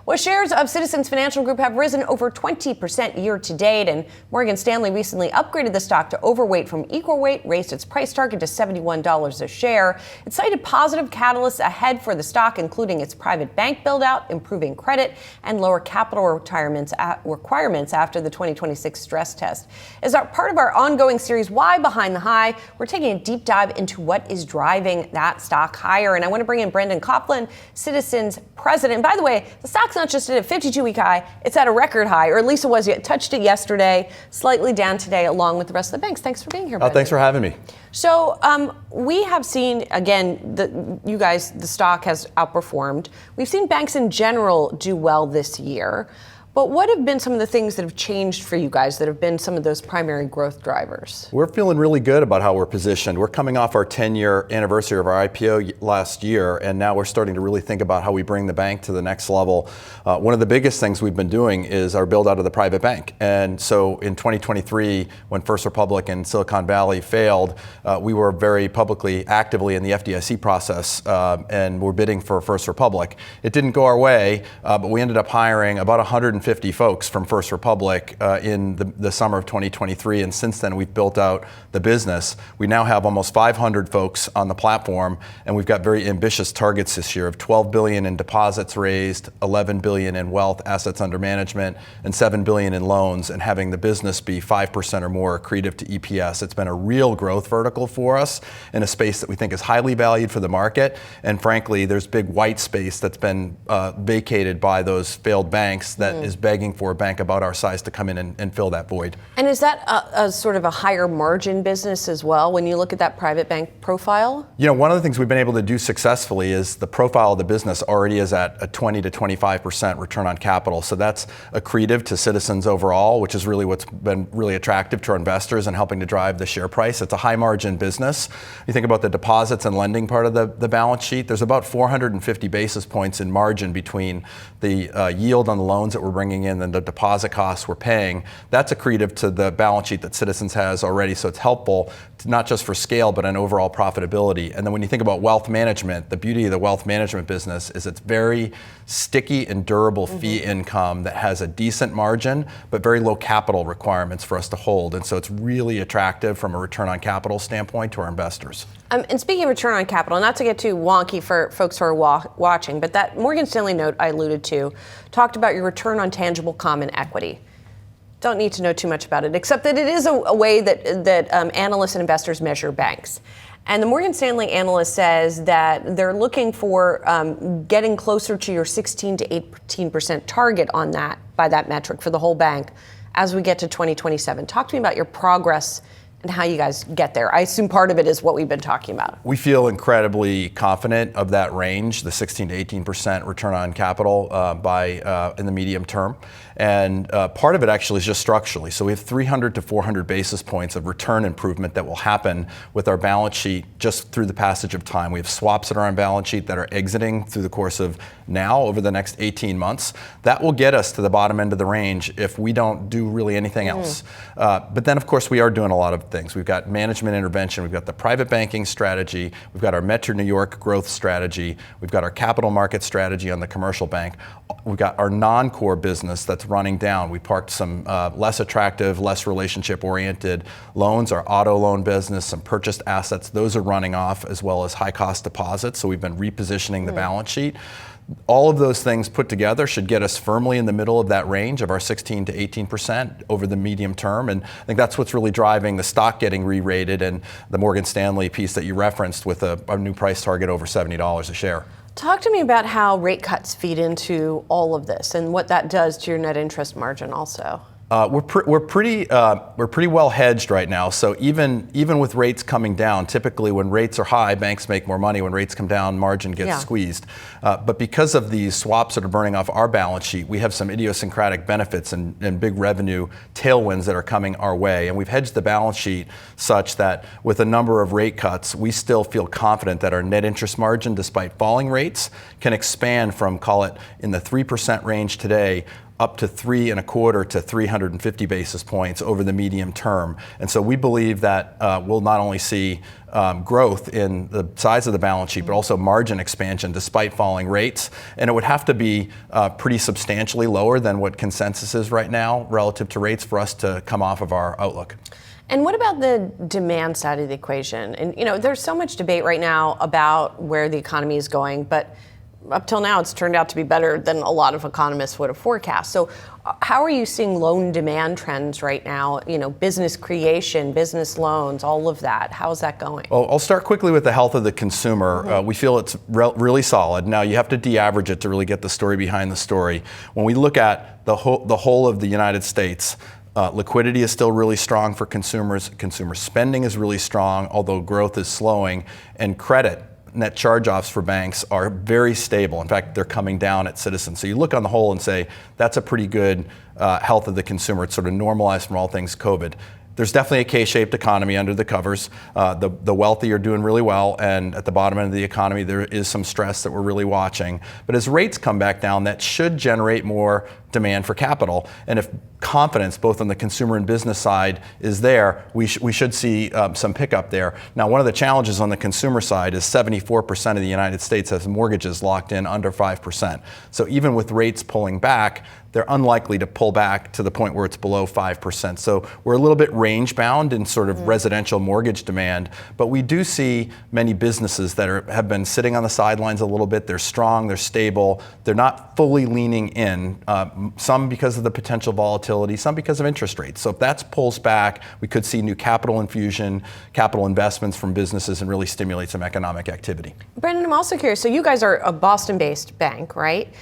Well, shares of Citizens Financial Group have risen over 20% year to date, and Morgan Stanley recently upgraded the stock to overweight from equal weight, raised its price target to $71 a share. It cited positive catalysts ahead for the stock, including its private bank build-out, improving credit, and lower capital requirements after the 2026 stress test. As part of our ongoing series, Why Behind the High, we're taking a deep dive into what is driving that stock higher. And I want to bring in Brendan Coughlin, Citizens president. By the way, the stock stock's not just at a 52-week high, it's at a record high, or at least it was. It touched it yesterday, slightly down today, along with the rest of the banks. Thanks for being here, Brendan. Thanks for having me. So we have seen, again, the stock has outperformed. We've seen banks in general do well this year. But what have been some of the things that have changed for you guys that have been some of those primary growth drivers? We're feeling really good about how we're positioned. We're coming off our 10-year anniversary of our IPO last year, and now we're starting to really think about how we bring the bank to the next level. One of the biggest things we've been doing is our build out of the private bank. And so in 2023, when First Republic and Silicon Valley failed, we were very publicly, actively in the FDIC process, and we're bidding for First Republic. It didn't go our way, but we ended up hiring about 150 folks from First Republic in the summer of 2023, and since then we've built out the business. We now have almost 500 folks on the platform, and we've got very ambitious targets this year of $12 billion in deposits raised, $11 billion in wealth assets under management, and $7 billion in loans, and having the business be 5% or more accretive to EPS. It's been a real growth vertical for us in a space that we think is highly valued for the market, and frankly, there's big white space that's been vacated by those failed banks that is begging for a bank about our size to come in and fill that void. And is that a sort of a higher margin business as well when you look at that private bank profile? You know, one of the things we've been able to do successfully is the profile of the business already is at a 20 to 25% return on capital. So that's accretive to Citizens overall, which is really what's been really attractive to our investors and helping to drive the share price. It's a high margin business. You think about the deposits and lending part of the balance sheet, there's about 450 basis points in margin between the yield on the loans that we're bringing in and the deposit costs we're paying. That's accretive to the balance sheet that Citizens has already. So it's helpful to not just for scale, but in overall profitability. And then when you think about wealth management, the beauty of the wealth management business is it's very sticky and durable fee income that has a decent margin, but very low capital requirements for us to hold. And so it's really attractive from a return on capital standpoint to our investors. And speaking of return on capital, not to get too wonky for folks who are watching, but that Morgan Stanley note I alluded to talked about your return on tangible common equity. Don't need to know too much about it, except that it is a way that analysts and investors measure banks. And the Morgan Stanley analyst says that they're looking for getting closer to your 16 to 18% target on that, by that metric for the whole bank as we get to 2027. Talk to me about your progress and how you guys get there. I assume part of it is what we've been talking about. We feel incredibly confident of that range, the 16 to 18% return on capital in the medium term. And part of it actually is just structurally. So we have 300 to 400 basis points of return improvement that will happen with our balance sheet just through the passage of time. We have swaps that are on balance sheet that are exiting through the course of now over the next 18 months. That will get us to the bottom end of the range if we don't do really anything else. But then, of course, we are doing a lot of things. We've got management intervention. We've got the private banking strategy. We've got our Metro New York growth strategy. We've got our capital market strategy on the commercial bank. We've got our non-core business that's running down. We parked some less attractive, less relationship-oriented loans, our auto loan business, some purchased assets. Those are running off, as well as high-cost deposits. So we've been repositioning the balance sheet. All of those things put together should get us firmly in the middle of that range of our 16 to 18% over the medium term. And I think that's what's really driving the stock getting re-rated and the Morgan Stanley piece that you referenced with a new price target over $70 a share. Talk to me about how rate cuts feed into all of this and what that does to your net interest margin also. We're pretty well hedged right now. So even with rates coming down, typically when rates are high, banks make more money. When rates come down, margin gets squeezed. But because of these swaps that are burning off our balance sheet, we have some idiosyncratic benefits and big revenue tailwinds that are coming our way. And we've hedged the balance sheet such that with a number of rate cuts, we still feel confident that our net interest margin, despite falling rates, can expand from, call it, in the 3% range today up to 3.25 to 350 basis points over the medium term. And so we believe that we'll not only see growth in the size of the balance sheet, but also margin expansion despite falling rates. And it would have to be pretty substantially lower than what consensus is right now relative to rates for us to come off of our outlook. And what about the demand side of the equation? And there's so much debate right now about where the economy is going, but up till now, it's turned out to be better than a lot of economists would have forecast. So how are you seeing loan demand trends right now? Business creation, business loans, all of that. How's that going? Well, I'll start quickly with the health of the consumer. We feel it's really solid. Now, you have to de-average it to really get the story behind the story. When we look at the whole of the United States, liquidity is still really strong for consumers. Consumer spending is really strong, although growth is slowing. And credit, net charge-offs for banks are very stable. In fact, they're coming down at Citizens. So you look on the whole and say, that's a pretty good health of the consumer. It's sort of normalized from all things COVID. There's definitely a K-shaped economy under the covers. The wealthy are doing really well, and at the bottom end of the economy, there is some stress that we're really watching. But as rates come back down, that should generate more demand for capital. And if confidence, both on the consumer and business side, is there, we should see some pickup there. Now, one of the challenges on the consumer side is 74% of the United States has mortgages locked in under 5%. So even with rates pulling back, they're unlikely to pull back to the point where it's below 5%. So we're a little bit range bound in sort of residential mortgage demand, but we do see many businesses that have been sitting on the sidelines a little bit. They're strong, they're stable, they're not fully leaning in, some because of the potential volatility, some because of interest rates. So if that pulls back, we could see new capital infusion, capital investments from businesses, and really stimulate some economic activity. Brendan, I'm also curious. So you guys are a Boston-based bank, right?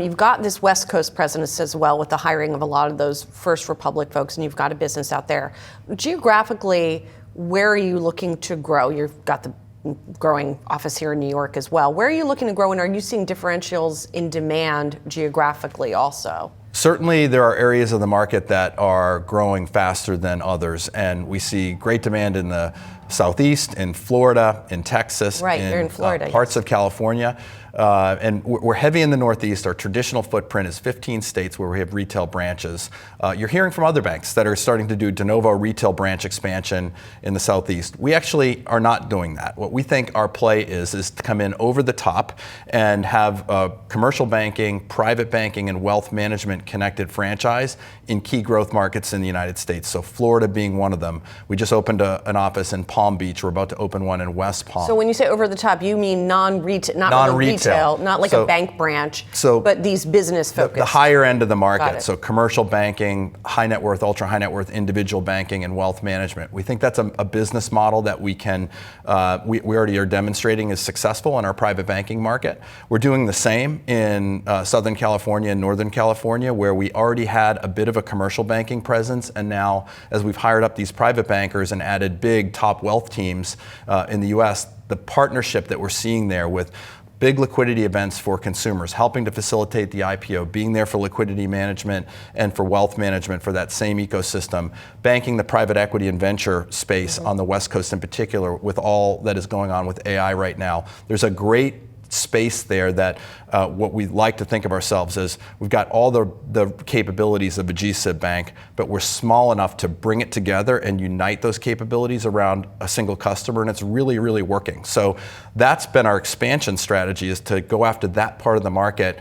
You've got this West Coast presence as well with the hiring of a lot of those First Republic folks, and you've got a business out there. Geographically, where are you looking to grow? You've got the growing office here in New York as well. Where are you looking to grow, and are you seeing differentials in demand geographically also? Certainly, there are areas of the market that are growing faster than others, and we see great demand in the Southeast, in Florida, in Texas, right, you're in Florida, parts of California. And we're heavy in the Northeast. Our traditional footprint is 15 states where we have retail branches. You're hearing from other banks that are starting to do de novo retail branch expansion in the Southeast. We actually are not doing that. What we think our play is to come in over the top and have a commercial banking, private banking, and wealth management connected franchise in key growth markets in the United States. So Florida being one of them. We just opened an office in Palm Beach. We're about to open one in West Palm. So when you say over the top, you mean non-retail, not retail, not like a bank branch, but these business focused. The higher end of the market, so commercial banking, high net worth, ultra high net worth, individual banking, and wealth management. We think that's a business model that we can, we already are demonstrating is successful in our private banking market. We're doing the same in Southern California and Northern California, where we already had a bit of a commercial banking presence, and now as we've hired up these private bankers and added big top wealth teams in the US, the partnership that we're seeing there with big liquidity events for consumers, helping to facilitate the IPO, being there for liquidity management and for wealth management for that same ecosystem, banking the private equity and venture space on the West Coast in particular with all that is going on with AI right now. There's a great space there that what we like to think of ourselves as we've got all the capabilities of a GSIB bank, but we're small enough to bring it together and unite those capabilities around a single customer, and it's really, really working. So that's been our expansion strategy, is to go after that part of the market,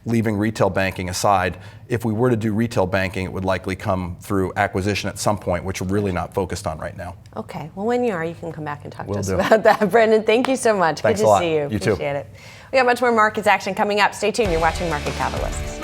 leaving retail banking aside. If we were to do retail banking, it would likely come through acquisition at some point, which we're really not focused on right now. Okay, well, when you are, you can come back and talk to us about that. Brendan, thank you so much. Thanks Good to see you. You too. Appreciate it. We got much more markets action coming up. Stay tuned. You're watching Market Catalysts.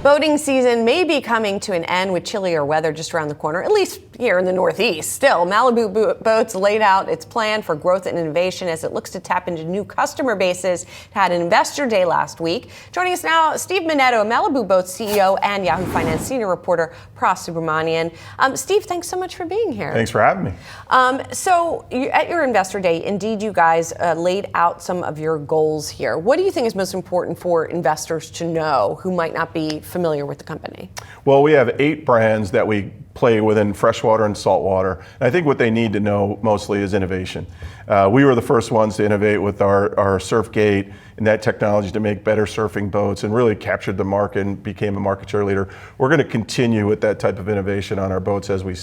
Boating season may be coming to an end with chillier weather just around the corner, at least here in the Northeast. Still, Malibu Boats laid out its plan for growth and innovation as it looks to tap into new customer bases. It had an investor day last week. Joining us now, Steve Minetto, Malibu Boats CEO, and Yahoo Finance senior reporter Pras Subramanian. Steve, thanks so much for being here. Thanks for having me. So at your investor day, indeed, you guys laid out some of your goals here. What do you think is most important for investors to know who might not be familiar with the company? Well, we have 8 brands that we play within freshwater and saltwater. And I think what they need to know mostly is innovation. We were the first ones to innovate with our Surf Gate and that technology to make better surfing boats, and really captured the market and became a market share leader. We're going to continue with that type of innovation on our boats as we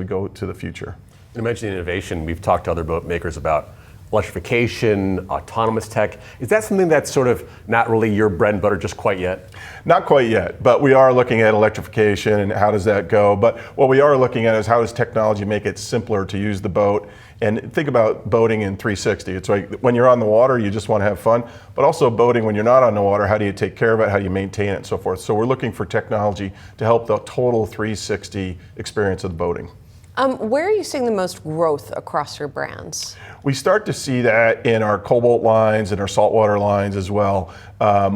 go to the future. You mentioned innovation. We've talked to other boat makers about electrification, autonomous tech. Is that something that's sort of not really your bread and butter just quite yet? Not quite yet, but we are looking at electrification and how does that go. But what we are looking at is how does technology make it simpler to use the boat. And think about boating in 360. It's like when you're on the water, you just want to have fun, but also boating when you're not on the water, how do you take care of it, how do you maintain it, and so forth. So we're looking for technology to help the total 360 experience of the boating. Where are you seeing the most growth across your brands? We start to see that in our cobalt lines and our saltwater lines as well.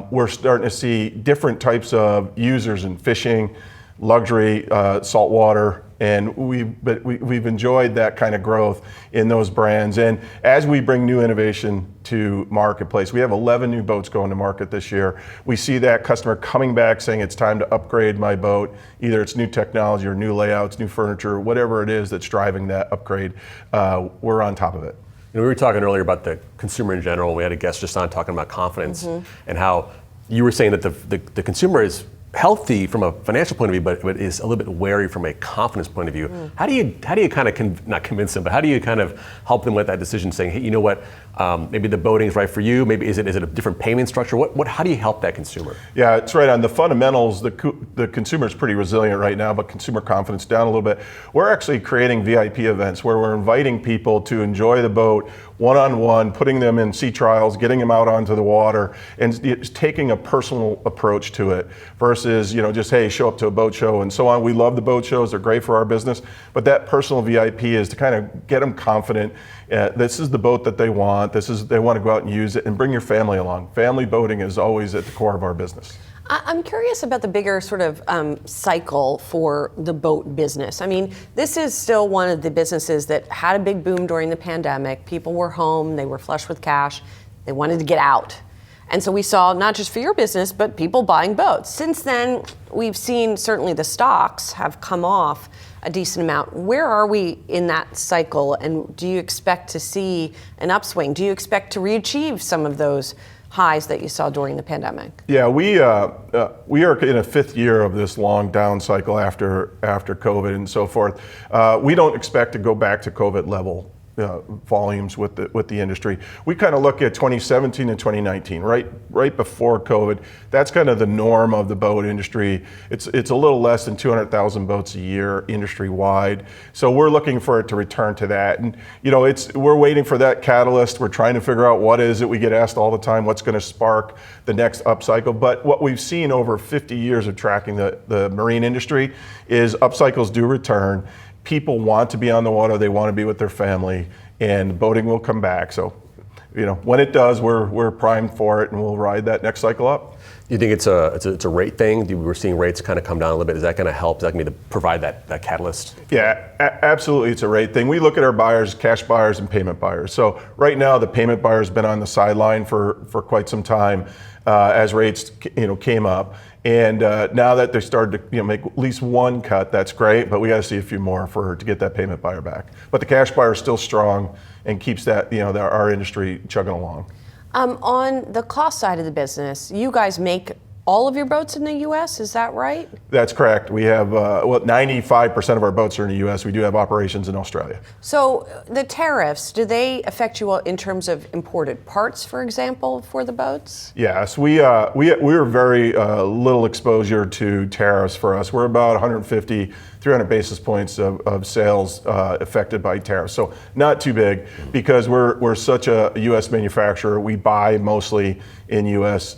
We're starting to see different types of users in fishing, luxury, saltwater, and we've enjoyed that kind of growth in those brands. And as we bring new innovation to marketplace, we have 11 new boats going to market this year. We see that customer coming back saying it's time to upgrade my boat. Either it's new technology or new layouts, new furniture, whatever it is that's driving that upgrade, we're on top of it. We were talking earlier about the consumer in general. We had a guest just on talking about confidence and how you were saying that the consumer is healthy from a financial point of view, but is a little bit wary from a confidence point of view. How do you kind of not convince them, but how do you kind of help them with that decision, saying, hey, you know what, maybe the boating is right for you. Maybe is it a different payment structure? How do you help that consumer? Yeah, it's right on the fundamentals. The consumer is pretty resilient right now, but consumer confidence down a little bit. We're actually creating VIP events where we're inviting people to enjoy the boat one-on-one, putting them in sea trials, getting them out onto the water, and taking a personal approach to it versus, just, hey, show up to a boat show and so on. We love the boat shows. They're great for our business. But that personal VIP is to kind of get them confident. This is the boat that they want. They want to go out and use it, and bring your family along. Family boating is always at the core of our business. I'm curious about the bigger sort of cycle for the boat business. I mean, this is still one of the businesses that had a big boom during the pandemic. People were home, they were flush with cash, they wanted to get out. And so we saw, not just for your business, but people buying boats. Since then, we've seen certainly the stocks have come off a decent amount. Where are we in that cycle, and do you expect to see an upswing? Do you expect to re-achieve some of those highs that you saw during the pandemic? Yeah, we are in a fifth year of this long down cycle after COVID and so forth. We don't expect to go back to COVID level volumes with the industry. We kind of look at 2017 and 2019, right before COVID. That's kind of the norm of the boat industry. It's a little less than 200,000 boats a year industry wide. So we're looking for it to return to that. And we're waiting for that catalyst. We're trying to figure out what is it. We get asked all the time, what's going to spark the next upcycle. But what we've seen over 50 years of tracking the marine industry is upcycles do return. People want to be on the water, they want to be with their family, and boating will come back. So, when it does, we're primed for it, and we'll ride that next cycle up. Do you think it's a rate thing? We're seeing rates kind of come down a little bit. Is that going to help? Is that going to provide that catalyst? Yeah, absolutely, it's a rate thing. We look at our buyers, cash buyers and payment buyers. So right now, the payment buyer's been on the sideline for quite some time as rates came up. And now that they started to make at least one cut, that's great, but we got to see a few more to get that payment buyer back. But the cash buyer is still strong and keeps that our industry chugging along. On the cost side of the business, you guys make all of your boats in the U.S., is that right? That's correct. We have, 95% of our boats are in the U.S. We do have operations in Australia. So the tariffs, do they affect you in terms of imported parts, for example, for the boats? Yes, we're very little exposure to tariffs for us. We're about 150, 300 basis points of sales affected by tariffs. So not too big because we're such a U.S. manufacturer. We buy mostly in U.S.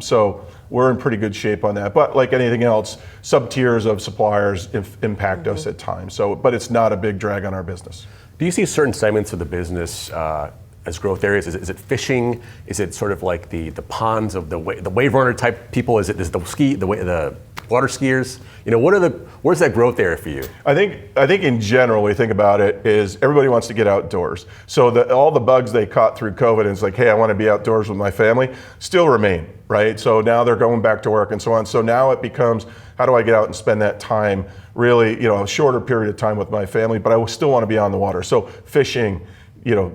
So we're in pretty good shape on that. But like anything else, sub-tiers of suppliers impact us at times. So, but it's not a big drag on our business. Do you see certain segments of the business as growth areas? Is it fishing? Is it sort of like the ponds of the wave runner type people? Is the water skiers? Where's that growth area for you? I think in general, we think about it is everybody wants to get outdoors. So all the bugs they caught through COVID, and it's like, hey, I want to be outdoors with my family, still remain, right? So now they're going back to work and so on. So now it becomes, how do I get out and spend that time, really, a shorter period of time with my family, but I still want to be on the water. So fishing,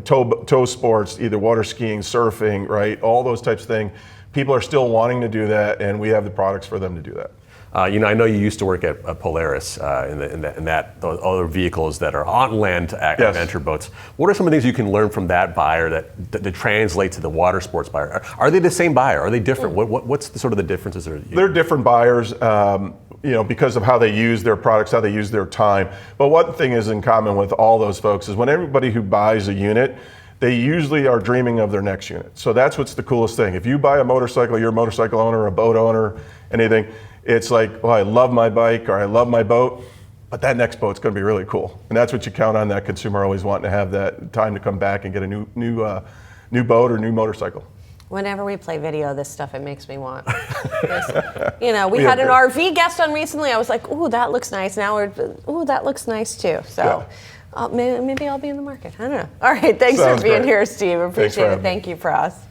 tow sports, either water skiing, surfing, right? All those types of things. People are still wanting to do that, and we have the products for them to do that. I know you used to work at Polaris in that those other vehicles that are on land adventure boats. What are some of the things you can learn from that buyer that translate to the water sports buyer? Are they the same buyer? Are they different? What's the differences? They're different buyers. Because of how they use their products, how they use their time. But one thing is in common with all those folks is when everybody who buys a unit, they usually are dreaming of their next unit. So that's what's the coolest thing. If you buy a motorcycle, you're a motorcycle owner, a boat owner, anything, it's like, well, I love my bike or I love my boat, but that next boat's gonna be really cool. And that's what you count on that consumer always wanting to have that time to come back and get a new boat or new motorcycle. Whenever we play video of this stuff, it makes me want. We had an RV guest on recently. I was like, ooh, that looks nice. Now ooh, that looks nice too. So maybe I'll be in the market. I don't know. All right, thanks for being here, Steve. Appreciate it. Thank you for us.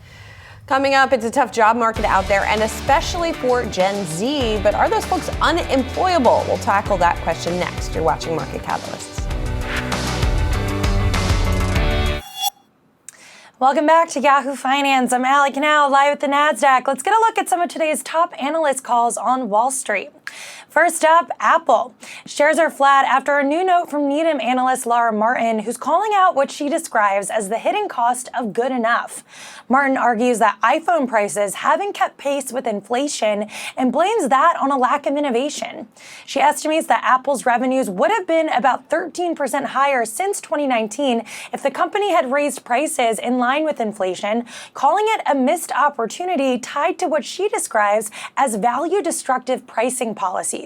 Coming up, it's a tough job market out there, and especially for Gen Z. But are those folks unemployable? We'll tackle that question next. You're watching Market Catalysts. Welcome back to Yahoo Finance. I'm Alec now, live at the NASDAQ. Let's get a look at some of today's top analyst calls on Wall Street. First up, Apple. Shares are flat after a new note from Needham analyst Laura Martin, who's calling out what she describes as the hidden cost of good enough. Martin argues that iPhone prices haven't kept pace with inflation and blames that on a lack of innovation. She estimates that Apple's revenues would have been about 13% higher since 2019 if the company had raised prices in line with inflation, calling it a missed opportunity tied to what she describes as value-destructive pricing policies.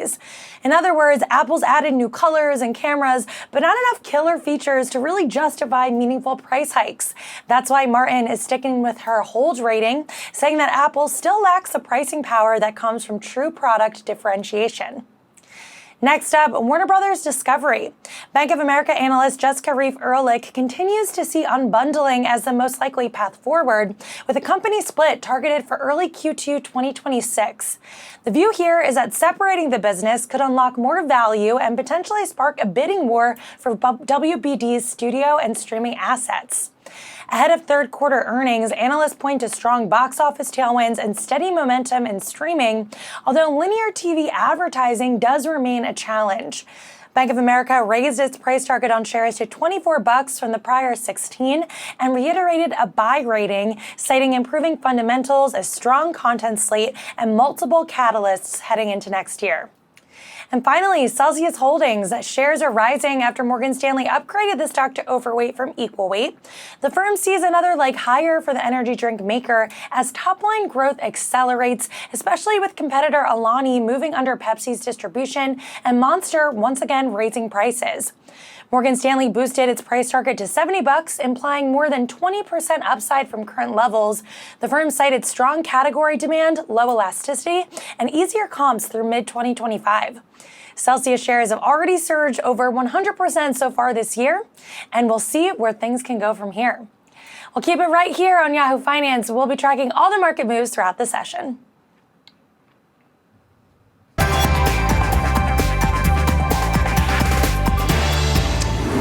In other words, Apple's added new colors and cameras, but not enough killer features to really justify meaningful price hikes. That's why Martin is sticking with her hold rating, saying that Apple still lacks the pricing power that comes from true product differentiation. Next up, Warner Brothers Discovery. Bank of America analyst Jessica Reif-Ehrlich continues to see unbundling as the most likely path forward, with a company split targeted for early Q2 2026. The view here is that separating the business could unlock more value and potentially spark a bidding war for WBD's studio and streaming assets. Ahead of third quarter earnings, analysts point to strong box office tailwinds and steady momentum in streaming, although linear TV advertising does remain a challenge. Bank of America raised its price target on shares to $24 from the prior $16 and reiterated a buy rating, citing improving fundamentals, a strong content slate, and multiple catalysts heading into next year. And finally, Celsius Holdings. Shares are rising after Morgan Stanley upgraded the stock to overweight from equal weight. The firm sees another leg higher for the energy drink maker as top-line growth accelerates, especially with competitor Alani moving under Pepsi's distribution and Monster once again raising prices. Morgan Stanley boosted its price target to $70, implying more than 20% upside from current levels. The firm cited strong category demand, low elasticity, and easier comps through mid-2025. Celsius shares have already surged over 100% so far this year, and we'll see where things can go from here. We'll keep it right here on Yahoo Finance. We'll be tracking all the market moves throughout the session.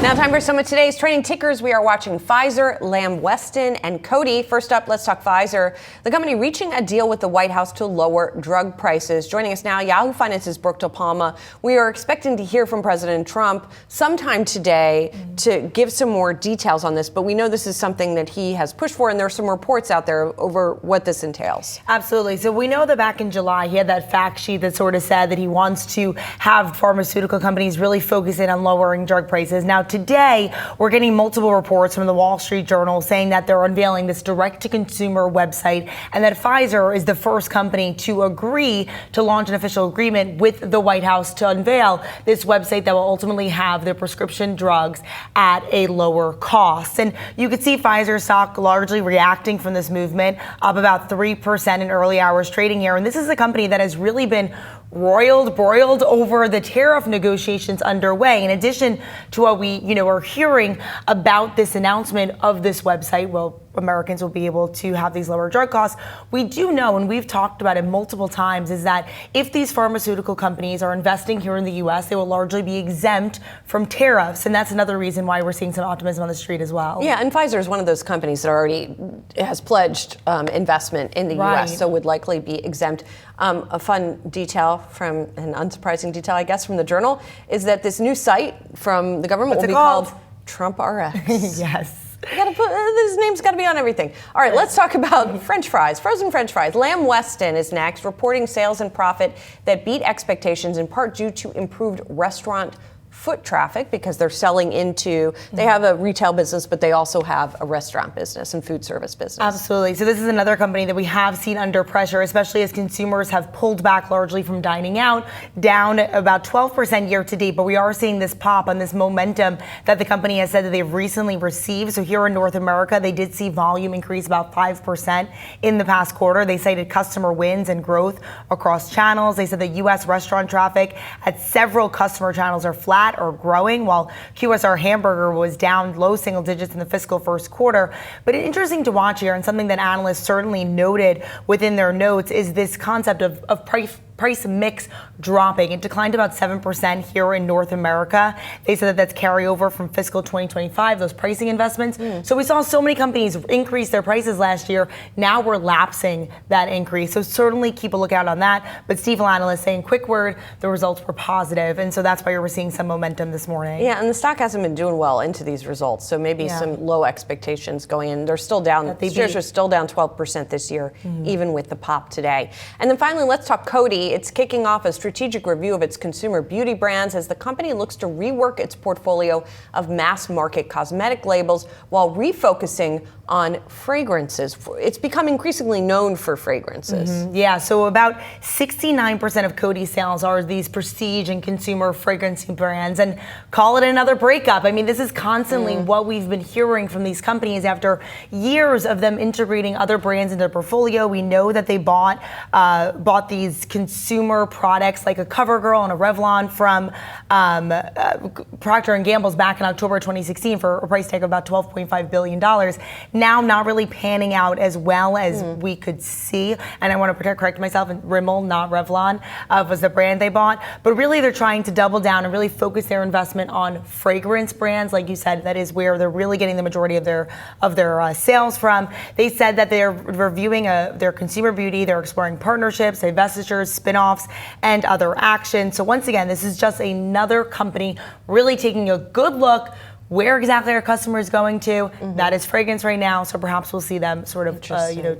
Now time for some of today's trading tickers. We are watching Pfizer, Lamb Weston, and Coty. First up, let's talk Pfizer. The company reaching a deal with the White House to lower drug prices. Joining us now, Yahoo Finance's Brooke DePalma. We are expecting to hear from President Trump sometime today to give some more details on this, but we know this is something that he has pushed for, and there are some reports out there over what this entails. Absolutely. So we know that back in July, he had that fact sheet that sort of said that he wants to have pharmaceutical companies really focus in on lowering drug prices. Now, today, we're getting multiple reports from the Wall Street Journal saying that they're unveiling this direct-to-consumer website and that Pfizer is the first company to agree to launch an official agreement with the White House to unveil this website that will ultimately have their prescription drugs at a lower cost. And you could see Pfizer stock largely reacting from this movement, up about 3% in early hours trading here. And this is a company that has really been broiled over the tariff negotiations underway. In addition to what we, are hearing about this announcement of this website, well, Americans will be able to have these lower drug costs. We do know, and we've talked about it multiple times, is that if these pharmaceutical companies are investing here in the U.S., they will largely be exempt from tariffs. And that's another reason why we're seeing some optimism on the street as well. Yeah, and Pfizer is one of those companies that already has pledged investment in the U.S., so would likely be exempt. A fun detail from, an unsurprising detail, I guess, from the Journal is that this new site from the government will be called Trump RX. Yes. His name's got to be on everything. All right, let's talk about French fries, frozen French fries. Lamb Weston is next, reporting sales and profit that beat expectations in part due to improved restaurant foot traffic because they're selling into, they have a retail business, but they also have a restaurant business and food service business. Absolutely. So this is another company that we have seen under pressure, especially as consumers have pulled back largely from dining out, down about 12% year to date. But we are seeing this pop on this momentum that the company has said that they've recently received. So here in North America, they did see volume increase about 5% in the past quarter. They cited customer wins and growth across channels. They said the U.S. restaurant traffic at several customer channels are flat or growing, while QSR hamburger was down low single digits in the fiscal first quarter. But interesting to watch here, and something that analysts certainly noted within their notes, is this concept of price mix dropping. It declined about 7% here in North America. They said that that's carryover from fiscal 2025, those pricing investments. So we saw so many companies increase their prices last year. Now we're lapsing that increase. So certainly keep a lookout on that. But Stifel analysts saying, quick word, the results were positive. And so that's why we're seeing some momentum this morning. Yeah, and the stock hasn't been doing well into these results. So maybe some low expectations going in. They're still down. Shares are still down 12% this year, even with the pop today. And then finally, let's talk Coty. It's kicking off a strategic review of its consumer beauty brands as the company looks to rework its portfolio of mass market cosmetic labels while refocusing on fragrances. It's become increasingly known for fragrances. Yeah, so about 69% of Coty's sales are these prestige and consumer fragrancing brands, and call it another breakup. I mean, this is constantly what we've been hearing from these companies after years of them integrating other brands in their portfolio. We know that they bought these consumer products like a CoverGirl and a Revlon from Procter & Gamble's back in October 2016 for a price tag of about $12.5 billion. Now not really panning out as well as we could see. And I want to correct myself, and Rimmel, not Revlon, was the brand they bought. But really they're trying to double down and really focus their investment on fragrance brands. Like you said, that is where they're really getting the majority of their sales from. They said that they're reviewing their consumer beauty, they're exploring partnerships, divestitures, spin-offs, and other actions. So once again, this is just another company really taking a good look where exactly our customer is going to. That is fragrance right now, so perhaps we'll see them sort of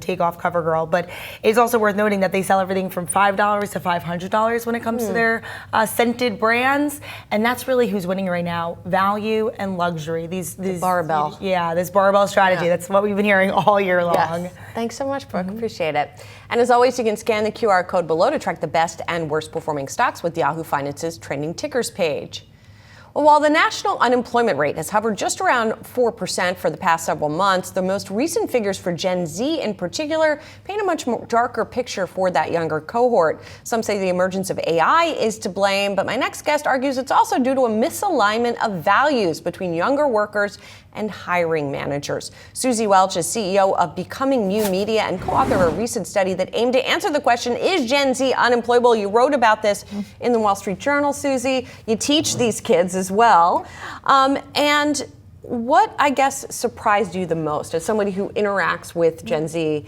take off CoverGirl. But it's also worth noting that they sell everything from $5 to $500 when it comes to their scented brands, and that's really who's winning right now: value and luxury. These barbell. Yeah, this barbell strategy. That's what we've been hearing all year long. Yes. Thanks so much, Brooke. Appreciate it. And as always, you can scan the QR code below to track the best and worst performing stocks with Yahoo Finance's trending tickers page. Well, while the national unemployment rate has hovered just around 4% for the past several months, the most recent figures for Gen Z in particular paint a much more darker picture for that younger cohort. Some say the emergence of AI is to blame, but my next guest argues it's also due to a misalignment of values between younger workers and hiring managers. Susie Welch is CEO of Becoming New Media and co-author of a recent study that aimed to answer the question, is Gen Z unemployable? You wrote about this in the Wall Street Journal, Susie. You teach these kids as well. And what, I guess, surprised you the most as somebody who interacts with Gen Z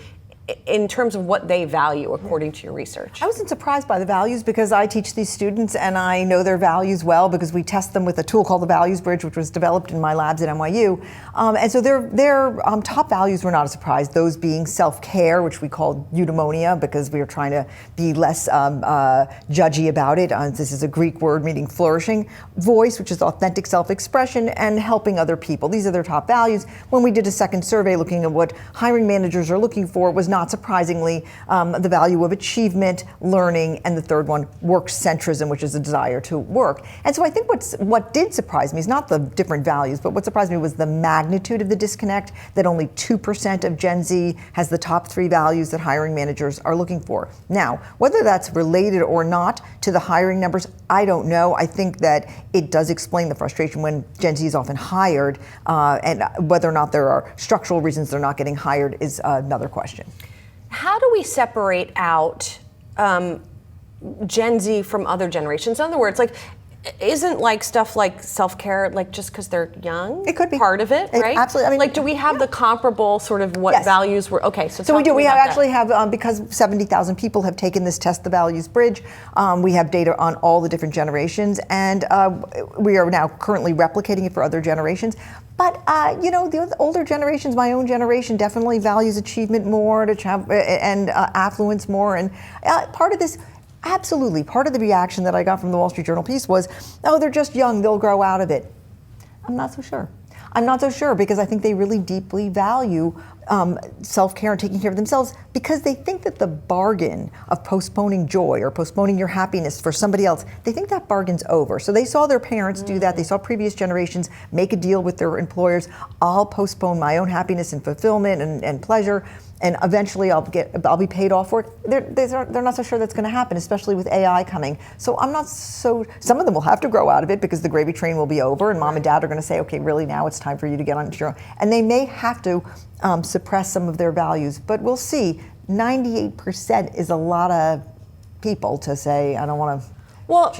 in terms of what they value, according to your research? I wasn't surprised by the values because I teach these students and I know their values well because we test them with a tool called the Values Bridge, which was developed in my labs at NYU. And so their top values were not a surprise, those being self-care, which we call eudaimonia because we are trying to be less judgy about it. This is a Greek word meaning flourishing. Voice, which is authentic self-expression, and helping other people. These are their top values. When we did a second survey looking at what hiring managers are looking for, it was not surprisingly, the value of achievement, learning, and the third one, work centrism, which is a desire to work. And so I think what did surprise me is not the different values, but what surprised me was the magnitude of the disconnect, that only 2% of Gen Z has the top 3 values that hiring managers are looking for. Now, whether that's related or not to the hiring numbers, I don't know. I think that it does explain the frustration when Gen Z is often hired, and whether or not there are structural reasons they're not getting hired is another question. How do we separate out Gen Z from other generations? In other words, like, isn't like stuff like self-care, like just because they're young? It could be part of it, right? Absolutely. I mean, like, do we have the comparable sort of what values were? Okay, so we do. We have because 70,000 people have taken this test, the Values Bridge. We have data on all the different generations, and we are now currently replicating it for other generations. But the older generations, my own generation, definitely values achievement more and affluence more, and part of this. Absolutely. Part of the reaction that I got from the Wall Street Journal piece was, oh, they're just young, they'll grow out of it. I'm not so sure. I'm not so sure because I think they really deeply value self-care and taking care of themselves because they think that the bargain of postponing joy or postponing your happiness for somebody else, they think that bargain's over. So they saw their parents do that. They saw previous generations make a deal with their employers. I'll postpone my own happiness and fulfillment and pleasure, and eventually I'll be paid off for it. They're not so sure that's going to happen, especially with AI coming. So I'm not so. Some of them will have to grow out of it because the gravy train will be over, and mom and dad are going to say, okay, really now it's time for you to get on your own, and they may have to suppress some of their values. But we'll see. 98% is a lot of people to say, I don't want to. Well,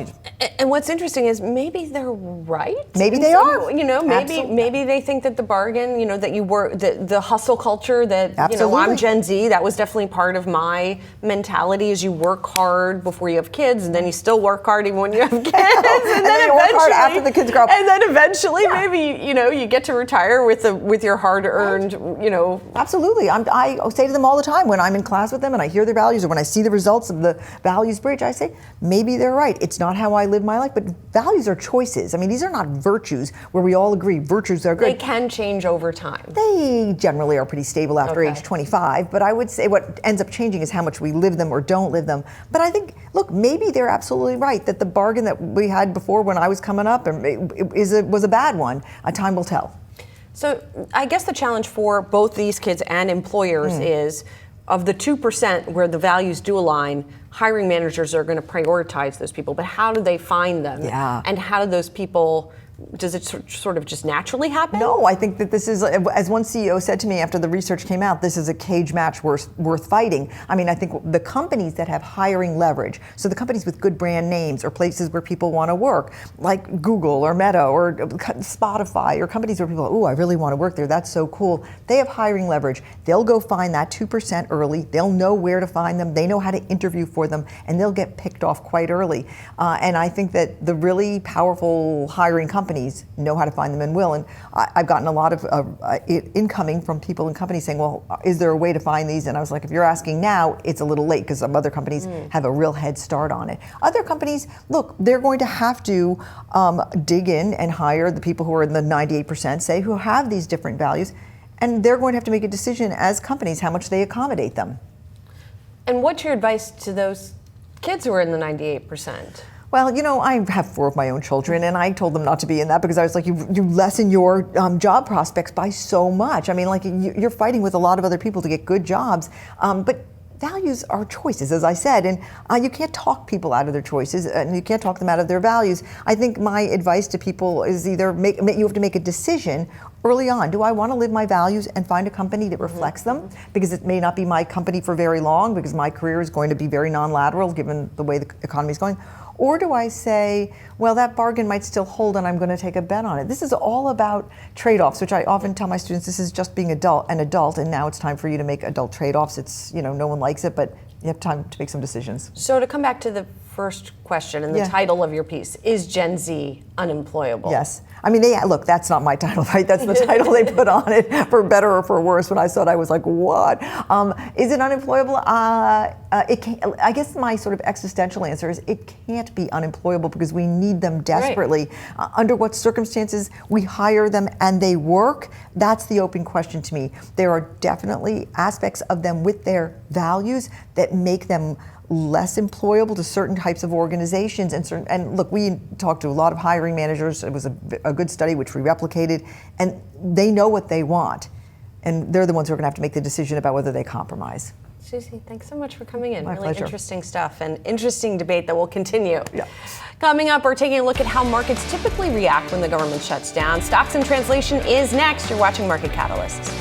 and what's interesting is maybe they're right. Maybe they are. Maybe they think that the bargain, that you work, the hustle culture that, I'm Gen Z, that was definitely part of my mentality is you work hard before you have kids, and then you still work hard even when you have kids. and then you work hard after the kids grow up. And then eventually maybe, you get to retire with your hard-earned, Absolutely. I say to them all the time when I'm in class with them and I hear their values or when I see the results of the Values Bridge, I say, maybe they're right. It's not how I live my life, but values are choices. I mean, these are not virtues where we all agree virtues are good. They can change over time. They generally are pretty stable after age 25, but I would say what ends up changing is how much we live them or don't live them. But I think, look, maybe they're absolutely right that the bargain that we had before when I was coming up was a bad one. Time will tell. So I guess the challenge for both these kids and employers is, of the 2% where the values do align, hiring managers are going to prioritize those people. But how do they find them? Yeah. And how do those people, does it sort of just naturally happen? No, I think that this is, as one CEO said to me after the research came out, this is a cage match worth fighting. I mean, I think the companies that have hiring leverage, so the companies with good brand names or places where people want to work, like Google or Meta or Spotify, or companies where people, oh, I really want to work there, that's so cool. They have hiring leverage. They'll go find that 2% early. They'll know where to find them. They know how to interview for them, and they'll get picked off quite early. And I think that the really powerful hiring companies know how to find them and will. And I've gotten a lot of incoming from people in companies saying, well, is there a way to find these? And I was like, if you're asking now, it's a little late because some other companies have a real head start on it. Other companies, look, they're going to have to dig in and hire the people who are in the 98%, say, who have these different values. And they're going to have to make a decision as companies how much they accommodate them. And what's your advice to those kids who are in the 98%? Well, I have 4 of my own children, and I told them not to be in that because I was like, you lessen your job prospects by so much. I mean, like, you're fighting with a lot of other people to get good jobs, but values are choices, as I said, and you can't talk people out of their choices, and you can't talk them out of their values. I think my advice to people is either you have to make a decision early on. Do I want to live my values and find a company that reflects them? Because it may not be my company for very long, because my career is going to be very non-lateral given the way the economy is going. Or do I say, well, that bargain might still hold and I'm going to take a bet on it? This is all about trade-offs, which I often tell my students, this is just being an adult, and now it's time for you to make adult trade-offs. It's, no one likes it, but you have time to make some decisions. So to come back to the first question and the Yeah. title of your piece. Is Gen Z unemployable? Yes. I mean, look, that's not my title, right? That's the title they put on it, for better or for worse. When I saw it, I was like, what? Is it unemployable? It can't, I guess my sort of existential answer is it can't be unemployable because we need them desperately. Right. Under what circumstances we hire them and they work, that's the open question to me. There are definitely aspects of them with their values that make them less employable to certain types of organizations and look, we talked to a lot of hiring managers. It was a good study which we replicated, and they know what they want, and they're the ones who are going to have to make the decision about whether they compromise. Susie, thanks so much for coming in. My really pleasure. Interesting stuff and interesting debate that will continue. Yeah. Coming up, we're taking a look at how markets typically react when the government shuts down. Stocks in Translation is next. You're watching Market Catalysts.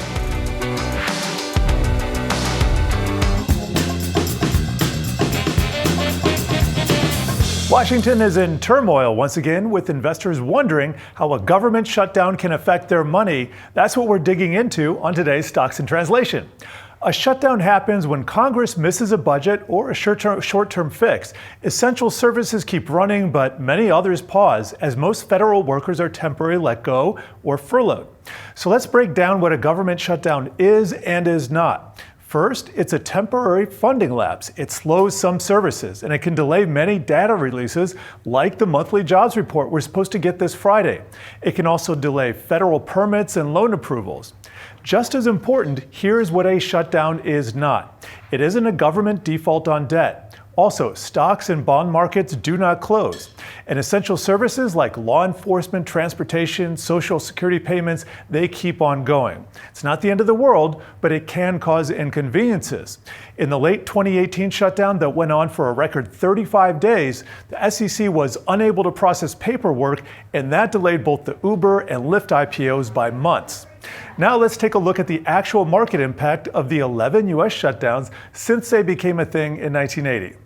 Washington is in turmoil once again, with investors wondering how a government shutdown can affect their money. That's what we're digging into on today's Stocks in Translation. A shutdown happens when Congress misses a budget or a short-term fix. Essential services keep running, but many others pause as most federal workers are temporarily let go or furloughed. So let's break down what a government shutdown is and is not. First, it's a temporary funding lapse. It slows some services, and it can delay many data releases, like the monthly jobs report we're supposed to get this Friday. It can also delay federal permits and loan approvals. Just as important, here's what a shutdown is not. It isn't a government default on debt. Also, stocks and bond markets do not close. And essential services like law enforcement, transportation, Social Security payments, they keep on going. It's not the end of the world, but it can cause inconveniences. In the late 2018 shutdown that went on for a record 35 days, the SEC was unable to process paperwork, and that delayed both the Uber and Lyft IPOs by months. Now let's take a look at the actual market impact of the 11 U.S. shutdowns since they became a thing in 1980.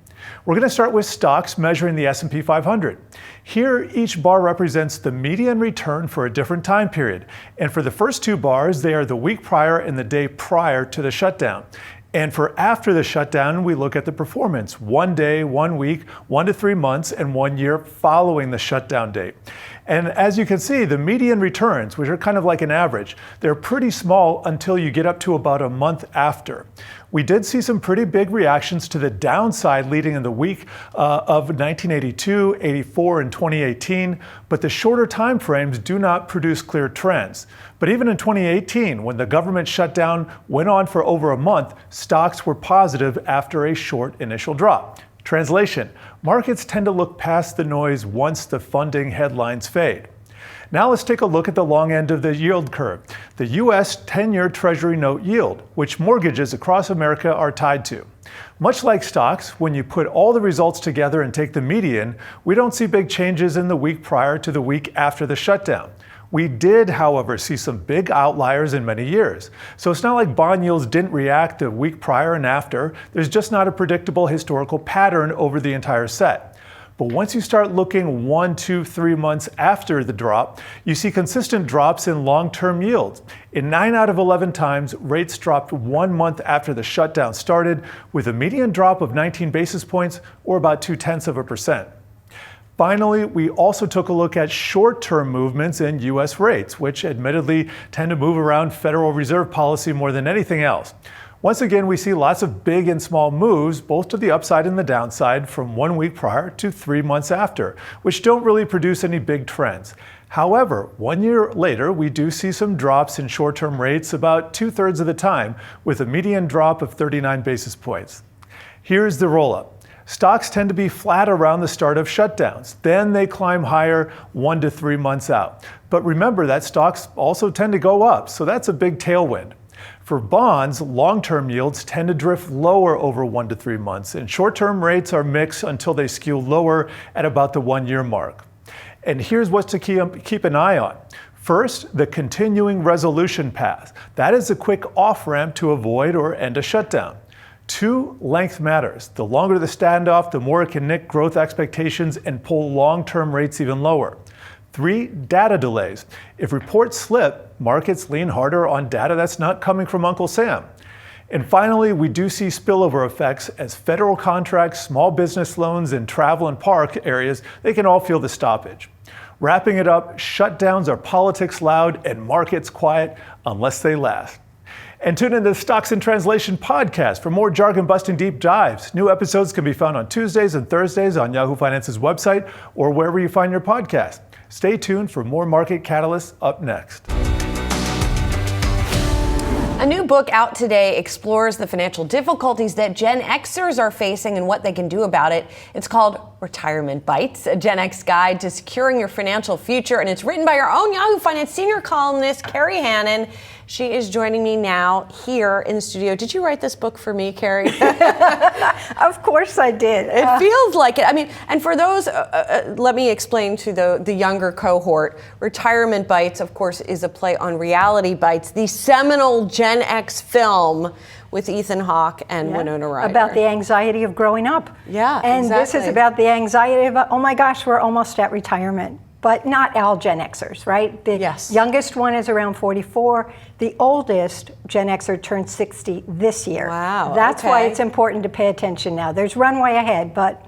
We're going to start with stocks measuring the S&P 500. Here, each bar represents the median return for a different time period. And for the first two bars, they are the week prior and the day prior to the shutdown. And for after the shutdown, we look at the performance: 1 day, 1 week, 1 to 3 months, and 1 year following the shutdown date. And as you can see, the median returns, which are kind of like an average, they're pretty small until you get up to about a month after. We did see some pretty big reactions to the downside leading in the week of 1982, 84, and 2018, but the shorter time frames do not produce clear trends. But even in 2018, when the government shutdown went on for over a month, stocks were positive after a short initial drop. Translation: markets tend to look past the noise once the funding headlines fade. Now let's take a look at the long end of the yield curve, the U.S. 10-year Treasury note yield, which mortgages across America are tied to. Much like stocks, when you put all the results together and take the median, we don't see big changes in the week prior to the week after the shutdown. We did, however, see some big outliers in many years. So it's not like bond yields didn't react the week prior and after. There's just not a predictable historical pattern over the entire set. But once you start looking 1, 2, 3 months after the drop, you see consistent drops in long-term yields. In 9 out of 11 times, rates dropped 1 month after the shutdown started, with a median drop of 19 basis points, or about 0.2%. Finally, we also took a look at short-term movements in U.S. rates, which admittedly tend to move around Federal Reserve policy more than anything else. Once again, we see lots of big and small moves, both to the upside and the downside, from 1 week prior to 3 months after, which don't really produce any big trends. However, 1 year later, we do see some drops in short-term rates about 2/3 of the time, with a median drop of 39 basis points. Here's the roll-up. Stocks tend to be flat around the start of shutdowns. Then they climb higher 1 to 3 months out. But remember that stocks also tend to go up, so that's a big tailwind. For bonds, long-term yields tend to drift lower over 1 to 3 months, and short-term rates are mixed until they skew lower at about the 1 year mark. And here's what to keep an eye on. First, the continuing resolution path. That is a quick off-ramp to avoid or end a shutdown. 2, length matters. The longer the standoff, the more it can nick growth expectations and pull long-term rates even lower. 3, data delays. If reports slip, markets lean harder on data that's not coming from Uncle Sam. And finally, we do see spillover effects as federal contracts, small business loans, and travel and park areas, they can all feel the stoppage. Wrapping it up, shutdowns are politics loud and markets quiet unless they last. And tune into the Stocks in Translation podcast for more jargon-busting deep dives. New episodes can be found on Tuesdays and Thursdays on Yahoo Finance's website or wherever you find your podcast. Stay tuned for more market catalysts up next. A new book out today explores the financial difficulties that Gen Xers are facing and what they can do about it. It's called Retirement Bites, a Gen X guide to securing your financial future, and it's written by our own Yahoo Finance senior columnist, Carrie Hannon. She is joining me now here in the studio. Did you write this book for me, Carrie? Of course I did. It feels like it. I mean, and for those, let me explain to the younger cohort. Retirement Bites, of course, is a play on Reality Bites, the seminal Gen X film with Ethan Hawke and Winona Ryder. About the anxiety of growing up. Yeah, and exactly. This is about the anxiety of, oh my gosh, we're almost at retirement. But not all Gen Xers, right? The youngest one is around 44. The oldest Gen Xer turned 60 this year. Wow. That's why it's important to pay attention now. There's runway ahead, but.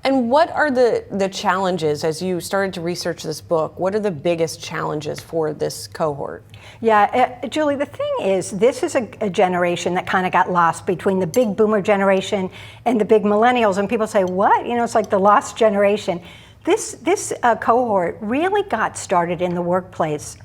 And what are the challenges as you started to research this book? What are the biggest challenges for this cohort? Yeah, Julie, the thing is, this is a generation that kind of got lost between the big boomer generation and the big millennials. And people say, what? You know, it's like the lost generation. This cohort really got started in the workplace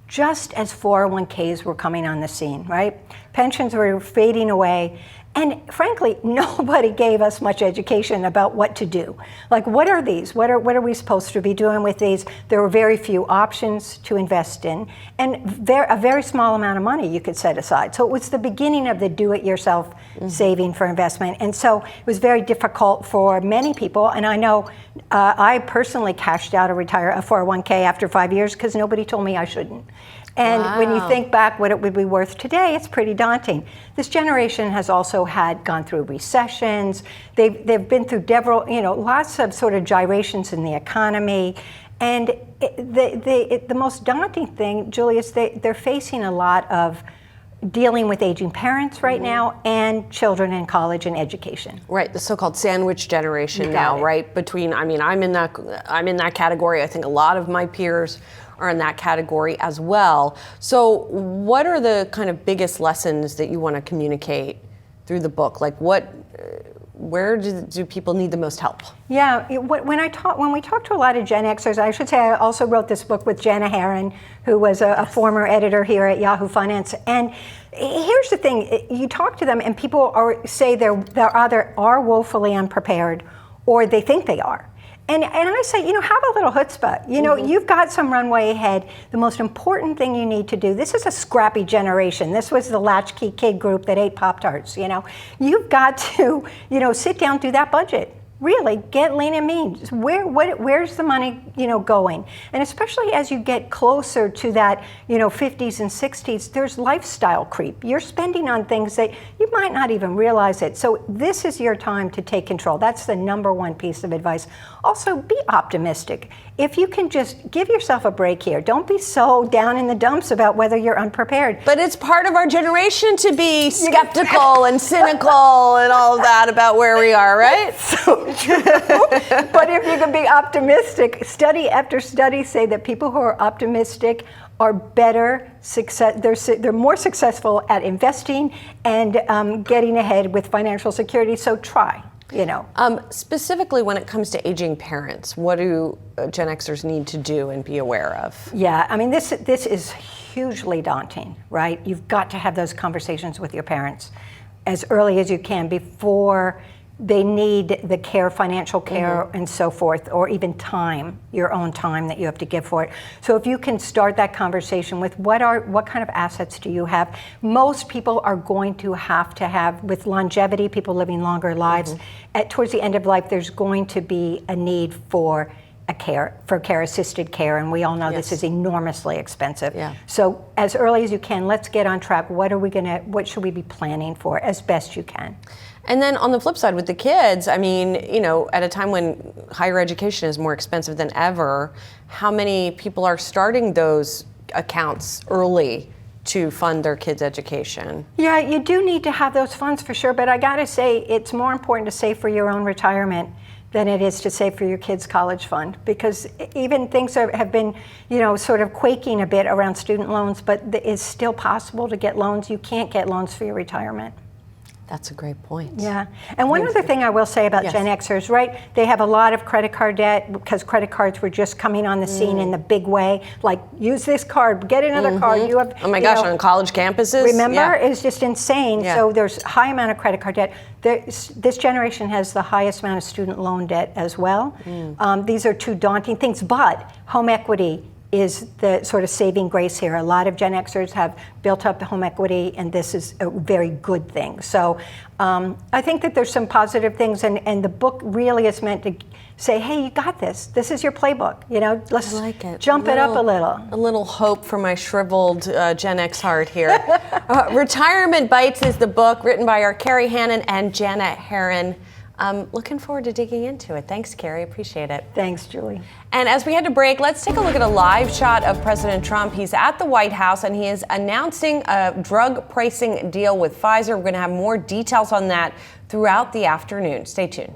just as 401ks were coming on the scene, right? Pensions were fading away. And frankly, nobody gave us much education about what to do. Like, what are these? What are we supposed to be doing with these? There were very few options to invest in, and a very small amount of money you could set aside. So it was the beginning of the do-it-yourself saving for investment. And so it was very difficult for many people. And I know I personally cashed out a 401k after 5 years because nobody told me I shouldn't. And when you think back what it would be worth today, it's pretty daunting. This generation has also gone through recessions. They've been through lots of sort of gyrations in the economy. And the most daunting thing, Julie, is they're facing a lot of dealing with aging parents right now and children in college and education. Right, the so-called sandwich generation now, right? Between, I mean, I'm in that category. I think a lot of my peers are in that category as well. So what are the kind of biggest lessons that you want to communicate through the book? Like where do people need the most help? Yeah, when we talk to a lot of Gen Xers, I should say I also wrote this book with Jenna Herron, who was a former editor here at Yahoo Finance. And here's the thing, you talk to them and people say they're either are woefully unprepared or they think they are. And I say, have a little chutzpah. You've got some runway ahead. The most important thing you need to do, this is a scrappy generation. This was the latchkey kid group that ate Pop-Tarts, You've got to, sit down through that budget. Really, get lean and mean. Where's the money, going? And especially as you get closer to that, 50s and 60s, there's lifestyle creep. You're spending on things that you might not even realize it. So this is your time to take control. That's the number one piece of advice. Also, be optimistic. If you can just give yourself a break here, don't be so down in the dumps about whether you're unprepared. But it's part of our generation to be skeptical and cynical and all of that about where we are, right? So true. But if you can be optimistic, study after study say that people who are optimistic are better they're more successful at investing and getting ahead with financial security. So try. Specifically when it comes to aging parents, what do Gen Xers need to do and be aware of? Yeah, I mean, this is hugely daunting, right? You've got to have those conversations with your parents as early as you can before they need the care, financial care, and so forth, or even time, your own time that you have to give for it. So if you can start that conversation with what kind of assets do you have? Most people are going to have, with longevity, people living longer lives, towards the end of life, there's going to be a need for assisted care, and we all know this is enormously expensive. Yeah. So as early as you can, let's get on track. What should we be planning for as best you can? And then on the flip side with the kids, I mean, at a time when higher education is more expensive than ever, how many people are starting those accounts early to fund their kids' education. Yeah, you do need to have those funds for sure, but I gotta say, it's more important to save for your own retirement than it is to save for your kids' college fund, because even things have been, sort of quaking a bit around student loans, but it's still possible to get loans. You can't get loans for your retirement. That's a great point. Yeah. And one other thing I will say about Gen Xers, right? They have a lot of credit card debt because credit cards were just coming on the scene in the big way. Like, use this card, get another card. You have, oh my gosh, on college campuses? Remember? It's just insane. Yeah. So there's a high amount of credit card debt. This generation has the highest amount of student loan debt as well. These are two daunting things, but home equity is the sort of saving grace here. A lot of Gen Xers have built up home equity, and this is a very good thing. So I think that there's some positive things, and the book really is meant to say, hey, you got this. This is your playbook. Let's jump it up a little. A little hope for my shriveled Gen X heart here. Retirement Bites is the book written by our Carrie Hannon and Janet Herron. Looking forward to digging into it. Thanks, Carrie. Appreciate it. Thanks, Julie. And as we head to break, let's take a look at a live shot of President Trump. He's at the White House, and he is announcing a drug pricing deal with Pfizer. We're going to have more details on that throughout the afternoon. Stay tuned.